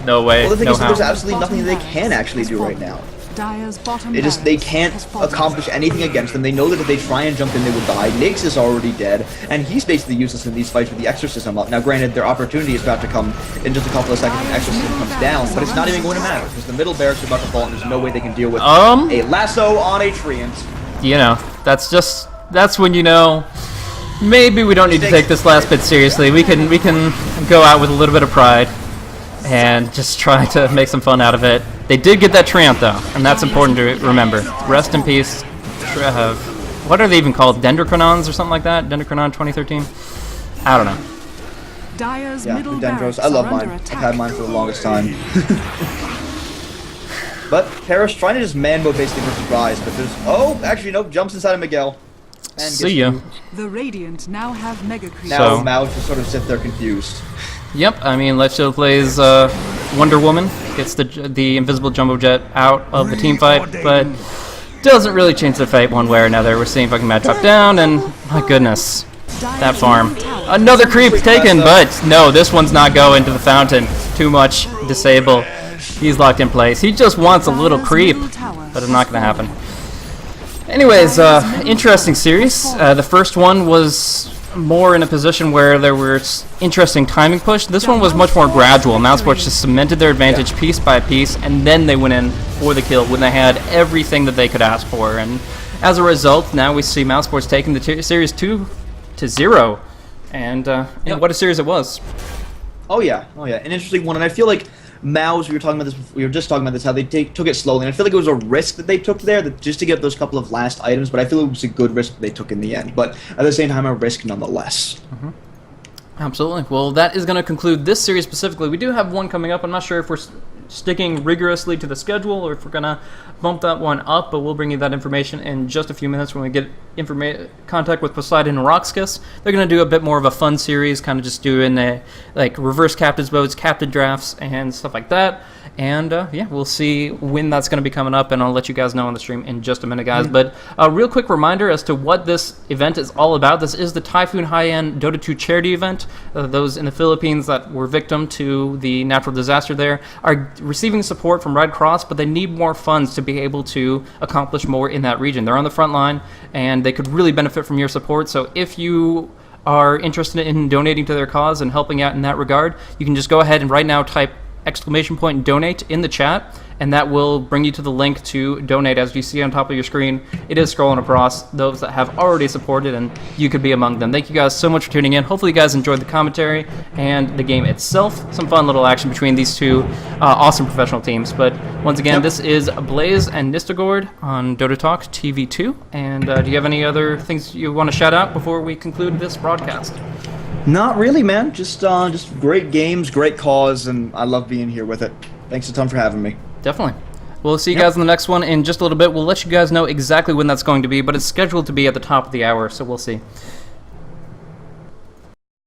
no way.
Well, the thing
no
is that
how.
there's absolutely nothing they can actually do right now.
Dire's bottom
They can't accomplish anything against them. They know that if they try and jump in, they would die. Nyx is already dead, and he's basically useless in these fights with the Exorcism up. Now, granted, their opportunity is about to come in just a couple of seconds when Exorcism comes down, but it's not even going to matter, because the middle barracks are about to fall, and there's no way they can deal with a lasso on a Treant.
You know, that's when you know maybe we don't need to take this last bit seriously. We can go out with a little bit of pride and just try to make some fun out of it. They did get that Treant though, and that's important to remember. Rest in peace. What are they even called? Dendrochronons or something like that? Dendrochronon 2013? I don't know.
Dire's
Yeah,
middle
the Dendros.
barracks
I love
are
mine.
under
I've
attack.
had mine for the longest time. But Paris trying to just man mode basically versus Rise, but there's... Oh, actually, nope, jumps inside of Miguel. And
See ya.
The Radiant now have mega creeps.
Now
So-
Mouz just sort of sit there confused.
Yep, I mean, Let's Show plays Wonder Woman, gets the invisible jumbo jet out of the team fight, but doesn't really change the fight one way or another. We're seeing fucking Mad drop down, and my goodness, that farm. Another creep taken, but no, this one's not going to the fountain. Too much disable. He's locked in place. He just wants a little creep, but it's not going to happen. Anyways, interesting series. The first one was more in a position where there was interesting timing push. This one was much more gradual. Mousesports just cemented their advantage piece by piece, and then they went in for the kill when they had everything that they could ask for. And as a result, now we see Mousesports taking the series 2-0, and what a series it was.
Oh yeah, an interesting one, and I feel like Mouz, we were just talking about this, how they took it slowly, and I feel like it was a risk that they took there, just to get those couple of last items, but I feel it was a good risk that they took in the end, but at the same time, a risk nonetheless.
Absolutely. Well, that is going to conclude this series specifically. We do have one coming up. I'm not sure if we're sticking rigorously to the schedule or if we're going to bump that one up, but we'll bring you that information in just a few minutes when we get contact with Poseidon and Roxas. They're going to do a bit more of a fun series, kind of just doing like reverse captain's votes, captain drafts, and stuff like that. And yeah, we'll see when that's going to be coming up, and I'll let you guys know on the stream in just a minute, guys. But a real quick reminder as to what this event is all about. This is the Typhoon Haiyan Dota 2 charity event. Those in the Philippines that were victim to the natural disaster there are receiving support from Red Cross, but they need more funds to be able to accomplish more in that region. They're on the front line, and they could really benefit from your support. So if you are interested in donating to their cause and helping out in that regard, you can just go ahead and right now type !donate in the chat, and that will bring you to the link to donate. As you see on top of your screen, it is scrolling across those that have already supported, and you could be among them. Thank you guys so much for tuning in. Hopefully you guys enjoyed the commentary and the game itself. Some fun little action between these two awesome professional teams. But once again, this is Blaze and Nistagord on Dota Talk TV2. And do you have any other things you want to shout out before we conclude this broadcast?
Not really, man. Just great games, great cause, and I love being here with it. Thanks a ton for having me.
Definitely. We'll see you guys in the next one in just a little bit. We'll let you guys know exactly when that's going to be, but it's scheduled to be at the top of the hour, so we'll see.